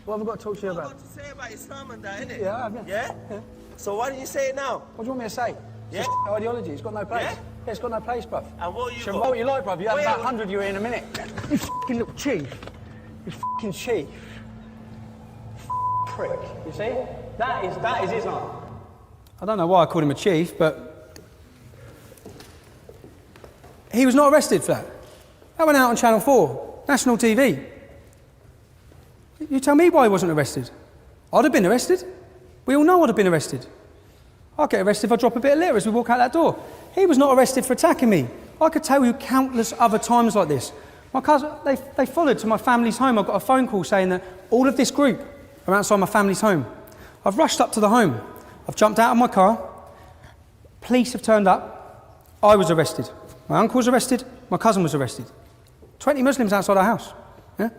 What have I got to talk to you about? What have you got to say about Islam and that, innit? Yeah, I have, yeah. Yeah? So why don't you say it now? What do you want me to say? Yeah? It's just ideology, it's got no place. Yeah? Yeah, it's got no place, bruv. And what you So got? what you like, bruv? You have Wait, about wait. 100 you in a minute. You fucking little chief. You fucking chief. Prick. You see? That is Islam. I don't know why I called him a chief, but he was not arrested for that. That went out on Channel 4, national TV. You tell me why he wasn't arrested. I'd have been arrested. We all know I'd have been arrested. I'll get arrested if I drop a bit of litter as we walk out that door. He was not arrested for attacking me. I could tell you countless other times like this. My cousin, they followed to my family's home. I got a phone call saying that all of this group are outside my family's home. I've rushed up to the home. I've jumped out of my car. Police have turned up. I was arrested. My uncle was arrested. My cousin was arrested. 20 Muslims outside our house. Yeah?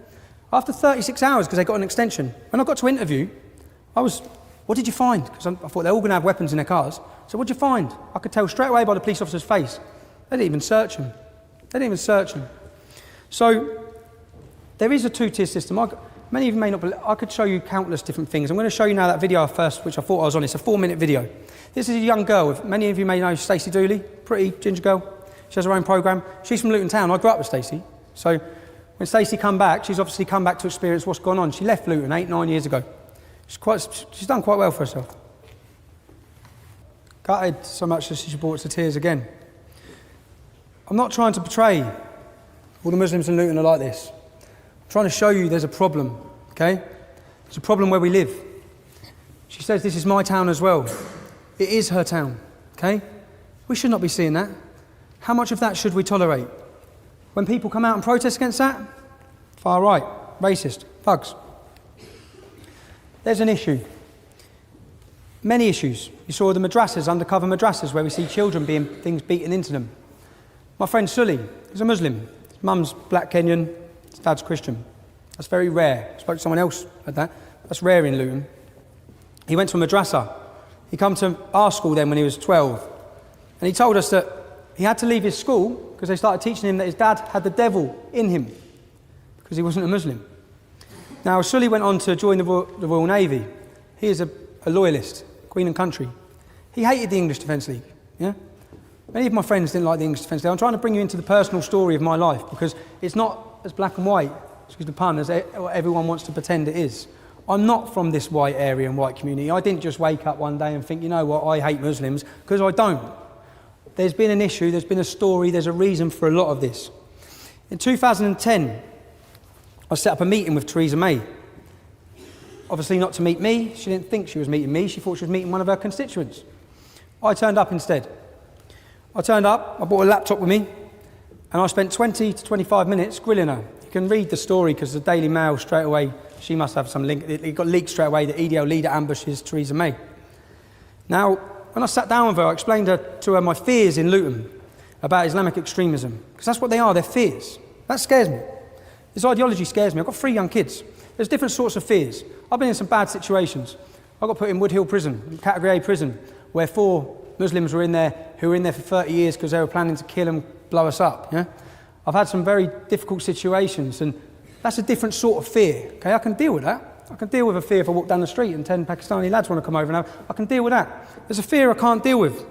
After 36 hours, because they got an extension, when I got to interview, what did you find? Because I thought they're all going to have weapons in their cars. So what did you find? I could tell straight away by the police officer's face. They didn't even search him. They didn't even search him. So there is a two-tier system. Many of you may not believe. I could show you countless different things. I'm going to show you now that video first, which I thought I was on. It's a 4-minute video. This is a young girl. Many of you may know Stacey Dooley, pretty ginger girl. She has her own programme. She's from Luton Town. I grew up with Stacey. So when Stacey come back, she's obviously come back to experience what's gone on. She left Luton 8-9 years ago. She's done quite well for herself. Gutted so much that she's brought to tears again. I'm not trying to portray all the Muslims in Luton are like this. I'm trying to show you there's a problem, okay? There's a problem where we live. She says this is my town as well. It is her town, okay? We should not be seeing that. How much of that should we tolerate? When people come out and protest against that, far right, racist, thugs. There's an issue. Many issues. You saw the madrasas, undercover madrasas, where we see children being things beaten into them. My friend Sully is a Muslim. His mum's black Kenyan, his dad's Christian. That's very rare. I spoke to someone else at that. That's rare in Luton. He went to a madrasa. He came to our school then when he was 12. And he told us that he had to leave his school because they started teaching him that his dad had the devil in him because he wasn't a Muslim. Now, Sully went on to join the Royal Navy. He is a loyalist, Queen and Country. He hated the English Defence League. Yeah? Many of my friends didn't like the English Defence League. I'm trying to bring you into the personal story of my life because it's not as black and white, excuse the pun, as everyone wants to pretend it is. I'm not from this white area and white community. I didn't just wake up one day and think, you know what, I hate Muslims, because I don't. There's been an issue, there's been a story, there's a reason for a lot of this. In 2010, I set up a meeting with Theresa May. Obviously not to meet me. She didn't think she was meeting me. She thought she was meeting one of her constituents. I turned up instead. I turned up, I brought a laptop with me, and I spent 20 to 25 minutes grilling her. You can read the story because the Daily Mail straight away, she must have some link. It got leaked straight away that EDL leader ambushes Theresa May. Now, when I sat down with her, I explained to her my fears in Luton about Islamic extremism, because that's what they are, they're fears. That scares me. This ideology scares me. I've got 3 young kids. There's different sorts of fears. I've been in some bad situations. I got put in Wood Hill prison, Category A prison, where 4 Muslims were in there who were in there for 30 years because they were planning to kill and blow us up. Yeah? I've had some very difficult situations, and that's a different sort of fear. Okay, I can deal with that. I can deal with a fear if I walk down the street and 10 Pakistani lads want to come over and I can deal with that. There's a fear I can't deal with.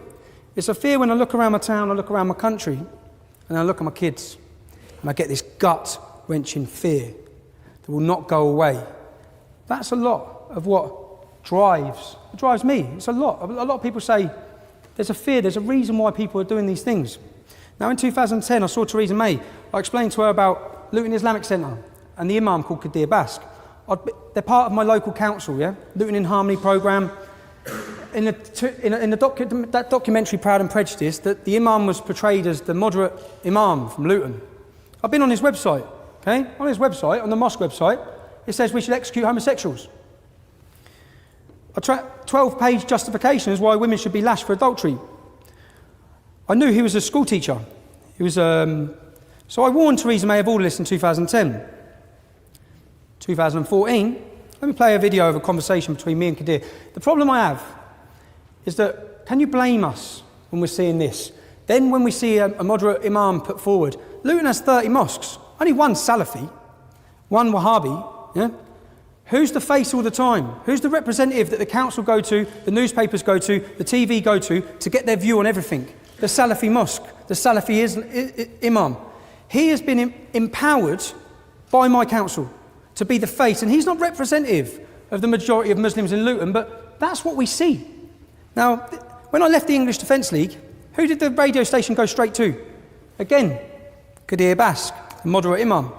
It's a fear when I look around my town, I look around my country, and I look at my kids, and I get this gut-wrenching fear that will not go away. That's a lot of what drives me. It's a lot. A lot of people say there's a fear, there's a reason why people are doing these things. Now in 2010, I saw Theresa May. I explained to her about Luton Islamic Centre and the imam called Kadir Bask. They're part of my local council, yeah? Luton in Harmony programme. In that documentary, Proud and Prejudiced, that the imam was portrayed as the moderate imam from Luton. I've been on his website, okay? On his website, on the mosque website, it says we should execute homosexuals. A 12-page justification is why women should be lashed for adultery. I knew he was a school teacher. He was, so I warned Theresa May of all this in 2010. 2014, let me play a video of a conversation between me and Kadir. The problem I have is that, can you blame us when we're seeing this? Then when we see a moderate imam put forward, Luton has 30 mosques, only one Salafi, one Wahhabi, yeah? Who's the face all the time? Who's the representative that the council go to, the newspapers go to, the TV go to get their view on everything? The Salafi mosque, the Salafi imam. He has been empowered by my council to be the face, and he's not representative of the majority of Muslims in Luton, but that's what we see. Now, when I left the English Defence League, who did the radio station go straight to? Again, Kadir Bask, the moderate imam.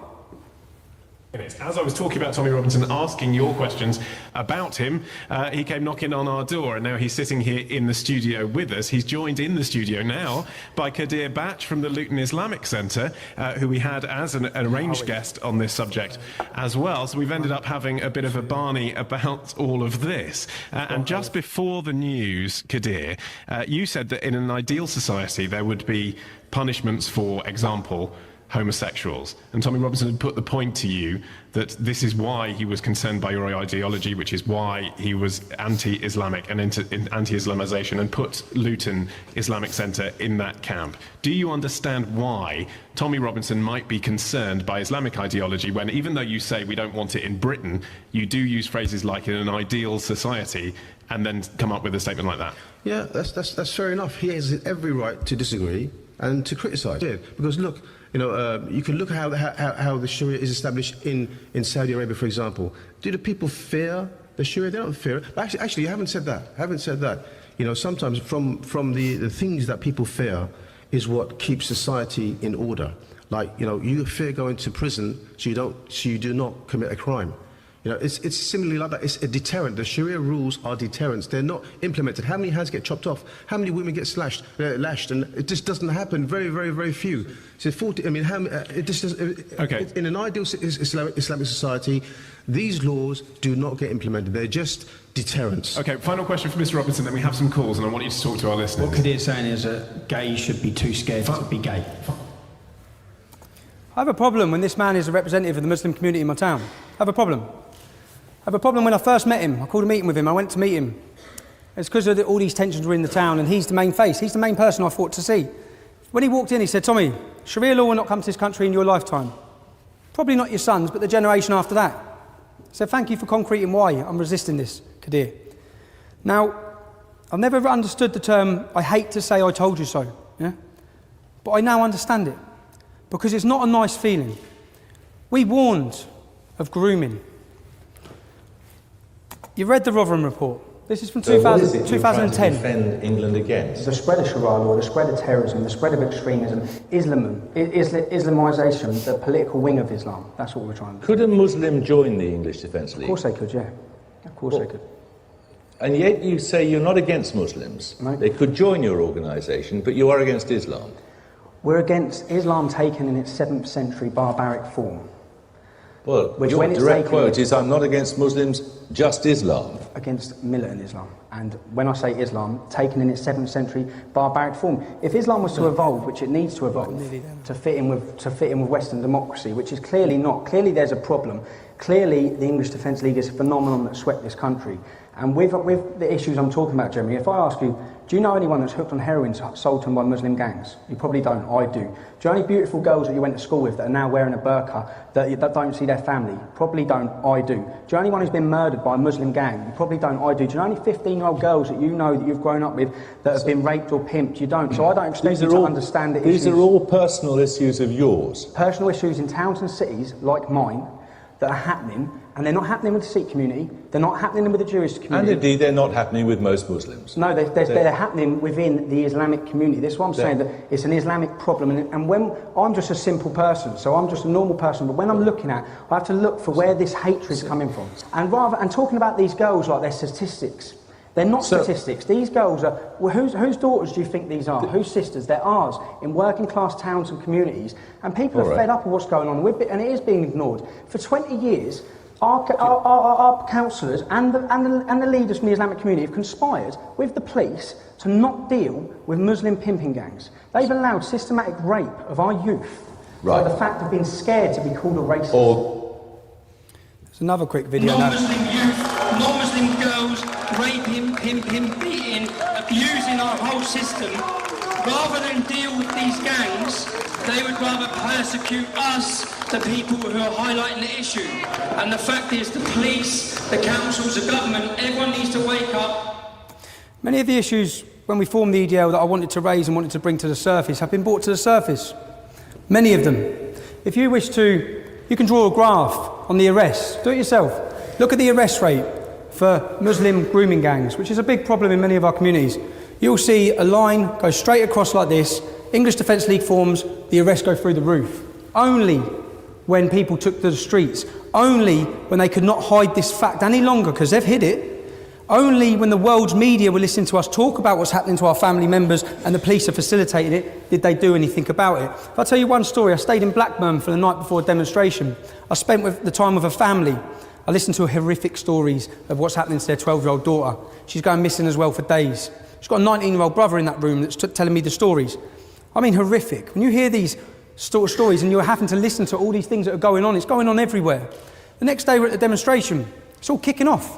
As I was talking about Tommy Robinson, asking your questions about him, he came knocking on our door, and now he's sitting here in the studio with us. He's joined in the studio now by Kadir Batch from the Luton Islamic Centre, who we had as an arranged guest on this subject as well. So we've ended up having a bit of a Barney about all of this. And just before the news, Kadir, you said that in an ideal society there would be punishments for example, homosexuals. And Tommy Robinson had put the point to you that this is why he was concerned by your ideology, which is why he was anti-Islamic and anti-Islamisation, and put Luton Islamic Centre in that camp. Do you understand why Tommy Robinson might be concerned by Islamic ideology when, even though you say we don't want it in Britain, you do use phrases like in an ideal society and then come up with a statement like that? Yeah, that's fair enough. He has every right to disagree and to criticise. Yeah, because look, you know, you can look at how the Sharia is established in Saudi Arabia, for example. Do the people fear the Sharia? They don't fear it. But actually, I haven't said that. You know, sometimes from the things that people fear is what keeps society in order. Like, you know, you fear going to prison, so you do not commit a crime. You know, it's similarly like that. It's a deterrent. The Sharia rules are deterrents. They're not implemented. How many hands get chopped off? How many women get lashed? And it just doesn't happen. Very, very, very few. So 40. I mean, it just okay. In an ideal Islamic society, these laws do not get implemented. They're just deterrents. Okay. Final question for Mr. Robinson. Then we have some calls, and I want you to talk to our listeners. What Kadir's saying is that gays should be too scared to be gay. I have a problem when this man is a representative of the Muslim community in my town. I have a problem. I have a problem when I first met him. I called a meeting with him. I went to meet him. It's because all these tensions were in the town, and he's the main face. He's the main person I thought to see. When he walked in, he said, Tommy, Sharia law will not come to this country in your lifetime. Probably not your sons, but the generation after that. I said, thank you for concreting why I'm resisting this, Kadir. Now, I've never understood the term, I hate to say I told you so, yeah? But I now understand it, because it's not a nice feeling. We warned of grooming. You read the Rotherham report. This is from 2010. Defend England against? The spread of Sharia law, the spread of terrorism, the spread of extremism, Islamisation, the political wing of Islam. That's what we're trying to do. Could a Muslim join the English Defence League? Of course they could, yeah. Of course they could. And yet you say you're not against Muslims. No. They could join your organisation, but you are against Islam. We're against Islam taken in its 7th century barbaric form. Well, your direct quote is, I'm not against Muslims, just Islam. Against militant Islam. And when I say Islam, taken in its 7th century barbaric form. If Islam was to evolve, which it needs to evolve, to fit in with Western democracy, which is clearly not. Clearly there's a problem. Clearly the English Defence League is a phenomenon that swept this country. And with the issues I'm talking about, Jeremy, if I ask you, do you know anyone that's hooked on heroin sold to them by Muslim gangs? You probably don't. I do. Do you know any beautiful girls that you went to school with that are now wearing a burqa that don't see their family? Probably don't. I do. Do you know anyone who's been murdered by a Muslim gang? You probably don't. I do. Do you know any 15-year-old girls that you know that you've grown up with that have been raped or pimped? You don't. So I don't expect you to understand the issues. These are all personal issues of yours. Personal issues in towns and cities like mine that are happening, and they're not happening with the Sikh community, they're not happening with the Jewish community. And indeed, they're not happening with most Muslims. No, they're happening within the Islamic community. That's why I'm saying that it's an Islamic problem. And when I'm just a simple person, so I'm just a normal person, but when I'm looking at, I have to look for where this hatred is coming from. And talking about these girls like they're statistics. They're not statistics. These girls are, well, whose daughters do you think these are? Whose sisters? They're ours, in working class towns and communities. And people are fed up of what's going on, and it is being ignored. For 20 years, Our councillors and the leaders from the Islamic community have conspired with the police to not deal with Muslim pimping gangs. They've allowed systematic rape of our youth by the fact of being scared to be called a racist. There's another quick video now. Non-Muslim youth, non-Muslim girls, raping, pimping, beating, abusing our whole system. Rather than deal with these gangs, they would rather persecute us, the people who are highlighting the issue. And the fact is, the police, the councils, the government, everyone needs to wake up. Many of the issues when we formed the EDL that I wanted to raise and wanted to bring to the surface have been brought to the surface. Many of them. If you wish to, you can draw a graph on the arrests. Do it yourself. Look at the arrest rate for Muslim grooming gangs, which is a big problem in many of our communities. You'll see a line go straight across like this. English Defence League forms, the arrests go through the roof. Only when people took to the streets, only when they could not hide this fact any longer because they've hid it, only when the world's media were listening to us talk about what's happening to our family members and the police are facilitating it, did they do anything about it. If I tell you one story, I stayed in Blackburn for the night before a demonstration. I spent the time with a family. I listened to horrific stories of what's happening to their 12-year-old daughter. She's going missing as well for days. She's got a 19-year-old brother in that room that's telling me the stories. I mean, horrific. When you hear these stories and you're having to listen to all these things that are going on, it's going on everywhere. The next day we're at the demonstration. It's all kicking off.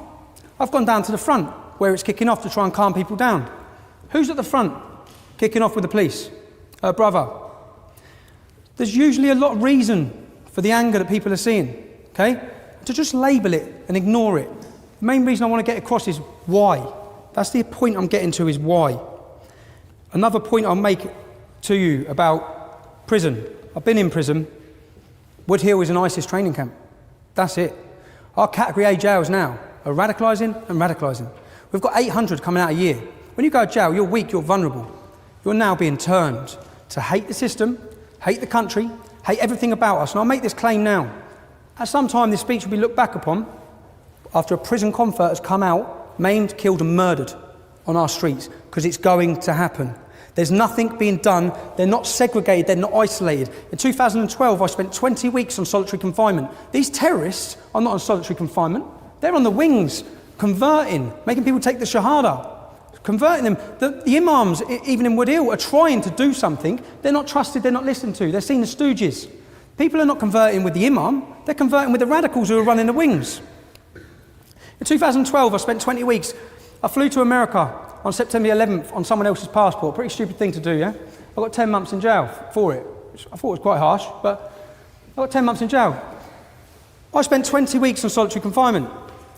I've gone down to the front where it's kicking off to try and calm people down. Who's at the front kicking off with the police? Her brother. There's usually a lot of reason for the anger that people are seeing, okay? To just label it and ignore it. The main reason I want to get across is why. That's the point I'm getting to, is why. Another point I'll make to you about prison. I've been in prison. Wood Hill is an ISIS training camp. That's it. Our Category A jails now are radicalising and radicalising. We've got 800 coming out a year. When you go to jail, you're weak, you're vulnerable. You're now being turned to hate the system, hate the country, hate everything about us. And I'll make this claim now. At some time, this speech will be looked back upon after a prison convert has come out, maimed, killed and murdered on our streets, because it's going to happen. There's nothing being done. They're not segregated, they're not isolated. In 2012, I spent 20 weeks on solitary confinement. These terrorists are not on solitary confinement. They're on the wings, converting, making people take the Shahada, converting them. The imams, even in Wood Hill, are trying to do something. They're not trusted, they're not listened to. They're seen as stooges. People are not converting with the imam, they're converting with the radicals who are running the wings. In 2012, I spent 20 weeks. I flew to America on September 11th on someone else's passport. Pretty stupid thing to do, yeah? I got 10 months in jail for it. I thought it was quite harsh, but I got 10 months in jail. I spent 20 weeks on solitary confinement.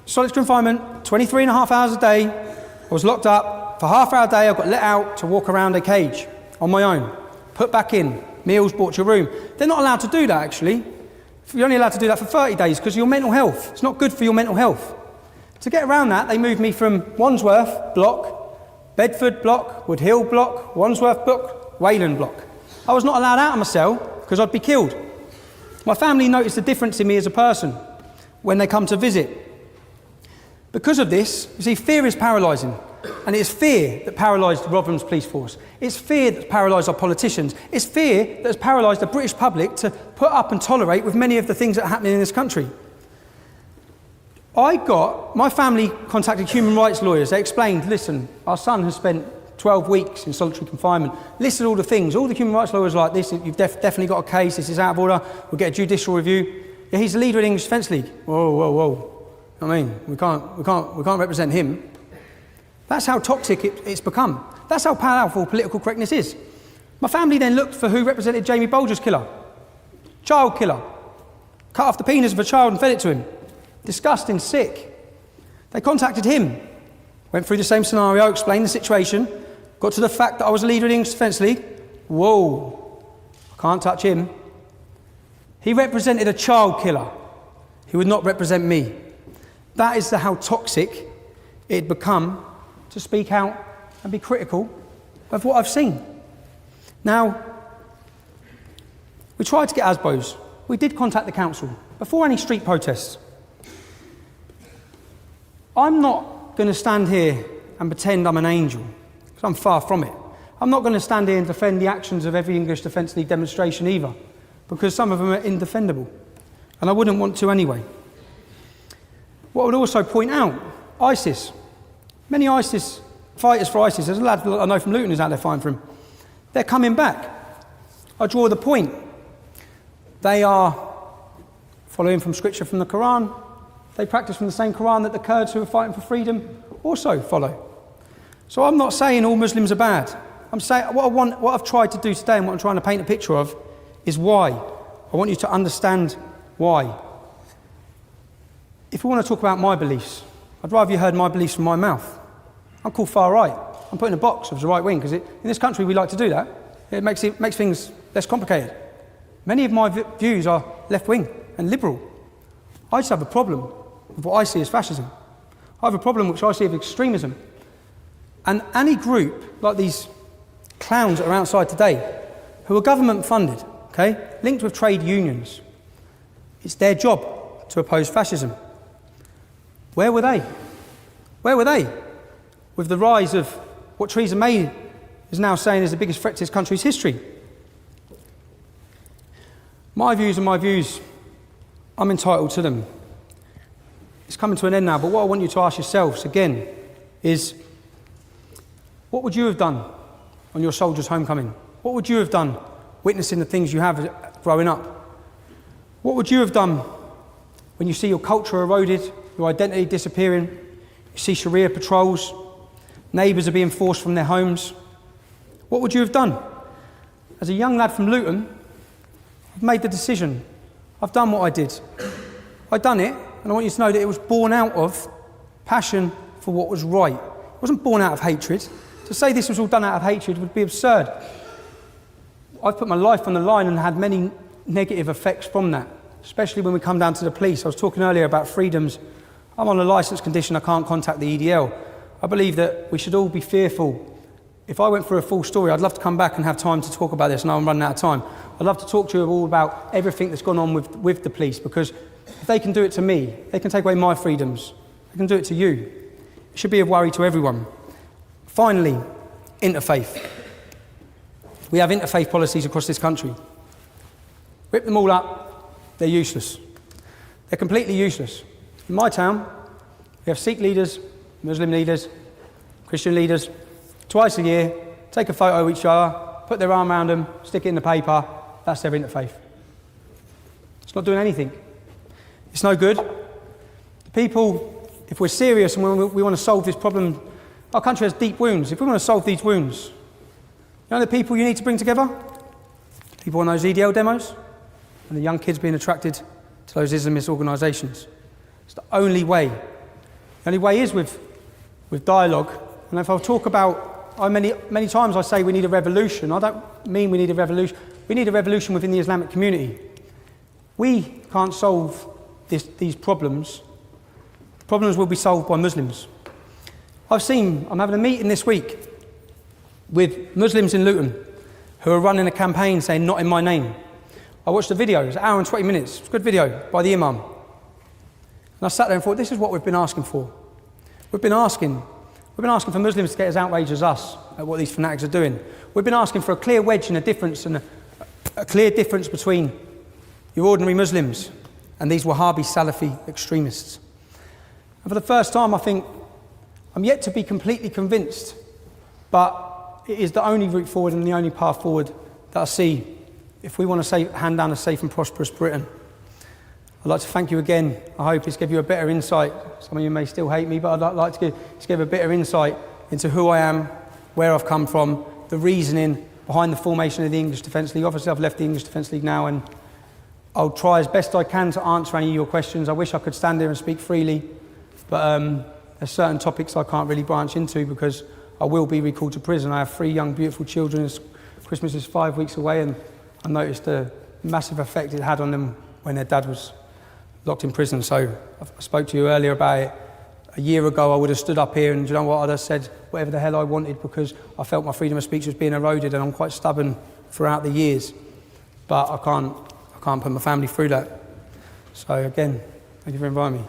Solitary confinement, 23 and a half hours a day. I was locked up. For half hour a day, I got let out to walk around a cage on my own. Put back in. Meals brought to your room. They're not allowed to do that, actually. You're only allowed to do that for 30 days because of your mental health. It's not good for your mental health. To get around that, they moved me from Wandsworth block, Bedford block, Wood Hill block, Wandsworth block, Wayland block. I was not allowed out of my cell because I'd be killed. My family noticed the difference in me as a person when they come to visit. Because of this, you see, fear is paralysing. And it is fear that paralysed Rotherham's police force. It's fear that's paralysed our politicians. It's fear that has paralysed the British public to put up and tolerate with many of the things that are happening in this country. My family contacted human rights lawyers. They explained, listen, our son has spent 12 weeks in solitary confinement. Listed all the things. All the human rights lawyers were like, this, you've definitely got a case, this is out of order, we'll get a judicial review. Yeah, he's the leader of the English Defence League. Whoa. I mean, we can't represent him. That's how toxic it's become. That's how powerful political correctness is. My family then looked for who represented Jamie Bolger's killer. Child killer. Cut off the penis of a child and fed it to him. Disgusting, sick. They contacted him. Went through the same scenario, explained the situation. Got to the fact that I was a leader of the English Defence League. Whoa. I can't touch him. He represented a child killer. He would not represent me. That is how toxic it had become to speak out and be critical of what I've seen. Now, we tried to get ASBOs. We did contact the council before any street protests. I'm not going to stand here and pretend I'm an angel, because I'm far from it. I'm not going to stand here and defend the actions of every English Defence League demonstration either, because some of them are indefendable, and I wouldn't want to anyway. What I would also point out, ISIS. Many ISIS fighters for ISIS, there's a lad I know from Luton who's out there fighting for him. They're coming back. I draw the point. They are following from scripture from the Quran. They practice from the same Quran that the Kurds who are fighting for freedom also follow. So I'm not saying all Muslims are bad. I'm saying what I've tried to do today and what I'm trying to paint a picture of is why. I want you to understand why. If we want to talk about my beliefs, I'd rather you heard my beliefs from my mouth. I'm called far right. I'm put in a box of the right wing because in this country we like to do that. It makes things less complicated. Many of my views are left wing and liberal. I just have a problem with what I see as fascism. I have a problem which I see as extremism. And any group like these clowns that are outside today, who are government funded, okay, linked with trade unions, it's their job to oppose fascism. Where were they? Where were they with the rise of what Theresa May is now saying is the biggest threat to this country's history? My views are my views. I'm entitled to them. It's coming to an end now, but what I want you to ask yourselves again is, what would you have done on your soldier's homecoming? What would you have done witnessing the things you have growing up? What would you have done when you see your culture eroded, your identity disappearing, you see Sharia patrols, neighbours are being forced from their homes? What would you have done? As a young lad from Luton, I've made the decision. I've done what I did. I've done it, and I want you to know that it was born out of passion for what was right. It wasn't born out of hatred. To say this was all done out of hatred would be absurd. I've put my life on the line and had many negative effects from that, especially when we come down to the police. I was talking earlier about freedoms. I'm on a licence condition, I can't contact the EDL. I believe that we should all be fearful. If I went through a full story, I'd love to come back and have time to talk about this. Now I'm running out of time. I'd love to talk to you all about everything that's gone on with the police, because if they can do it to me, they can take away my freedoms. They can do it to you. It should be of worry to everyone. Finally, interfaith. We have interfaith policies across this country. Rip them all up, they're useless. They're completely useless. In my town, we have Sikh leaders, Muslim leaders, Christian leaders, twice a year, take a photo of each other, put their arm around them, stick it in the paper, that's their interfaith. It's not doing anything. It's no good. The people, if we're serious and we want to solve this problem, our country has deep wounds. If we want to solve these wounds, you know the people you need to bring together? People on those EDL demos and the young kids being attracted to those Islamist organisations. It's the only way. The only way is with dialogue. And if I talk about, many times I say we need a revolution. I don't mean we need a revolution. We need a revolution within the Islamic community. We can't solve these problems. The problems will be solved by Muslims. I'm having a meeting this week with Muslims in Luton who are running a campaign saying, "Not in my name." I watched the video, it was an hour and 20 minutes. It's a good video by the Imam. And I sat there and thought, this is what we've been asking for. We've been asking for Muslims to get as outraged as us at what these fanatics are doing. We've been asking for a clear wedge and a difference, and a clear difference between your ordinary Muslims and these Wahhabi Salafi extremists. And for the first time, I think, I'm yet to be completely convinced, but it is the only route forward and the only path forward that I see if we want to hand down a safe and prosperous Britain. I'd like to thank you again. I hope it's given you a better insight. Some of you may still hate me, but I'd like to give a better insight into who I am, where I've come from, the reasoning behind the formation of the English Defence League. Obviously, I've left the English Defence League now, and I'll try as best I can to answer any of your questions. I wish I could stand here and speak freely, but there's certain topics I can't really branch into because I will be recalled to prison. I have 3 young, beautiful children. Christmas is 5 weeks away, and I noticed the massive effect it had on them when their dad was locked in prison. So I spoke to you earlier about it. A year ago, I would have stood up here and, you know what, I'd have said whatever the hell I wanted because I felt my freedom of speech was being eroded, and I'm quite stubborn throughout the years. But I can't put my family through that. So again, thank you for inviting me.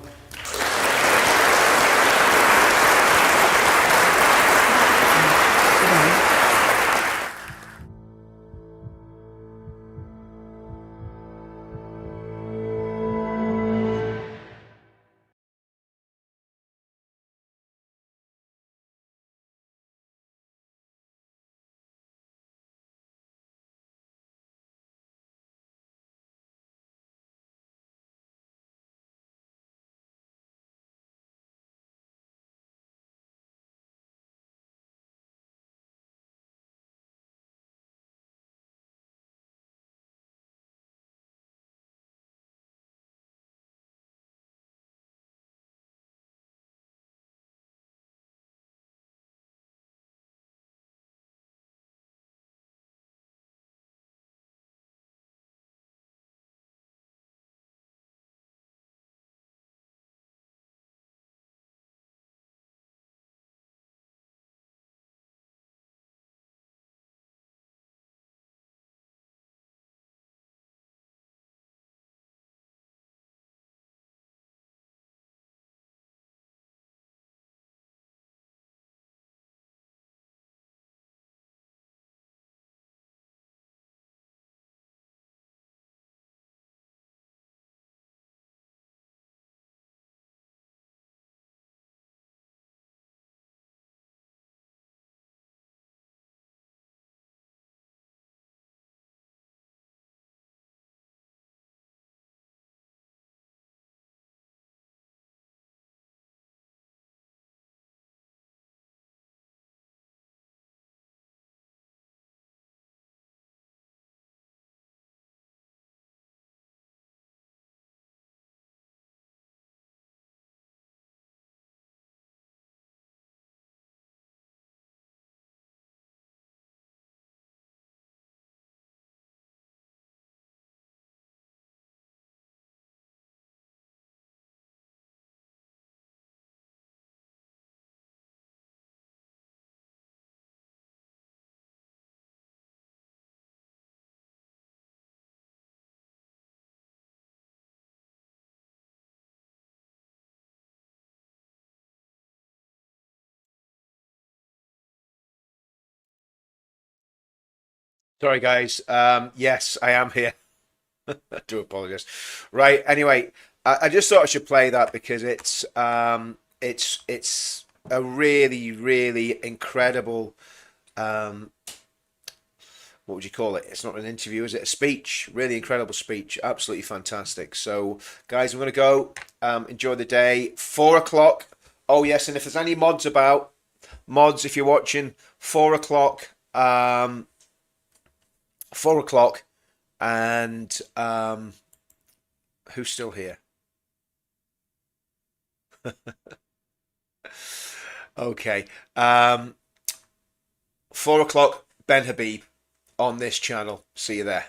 Sorry, guys. Yes, I am here. I do apologize. Right. Anyway, I just thought I should play that because it's a really, really incredible. What would you call it? It's not an interview, is it? A speech. Really incredible speech. Absolutely fantastic. So, guys, I'm going to go. Enjoy the day. 4 o'clock. Oh, yes. And if there's any mods about, mods, if you're watching, 4 o'clock. 4 o'clock. And who's still here? Okay. 4 o'clock, Ben Habib on this channel. See you there.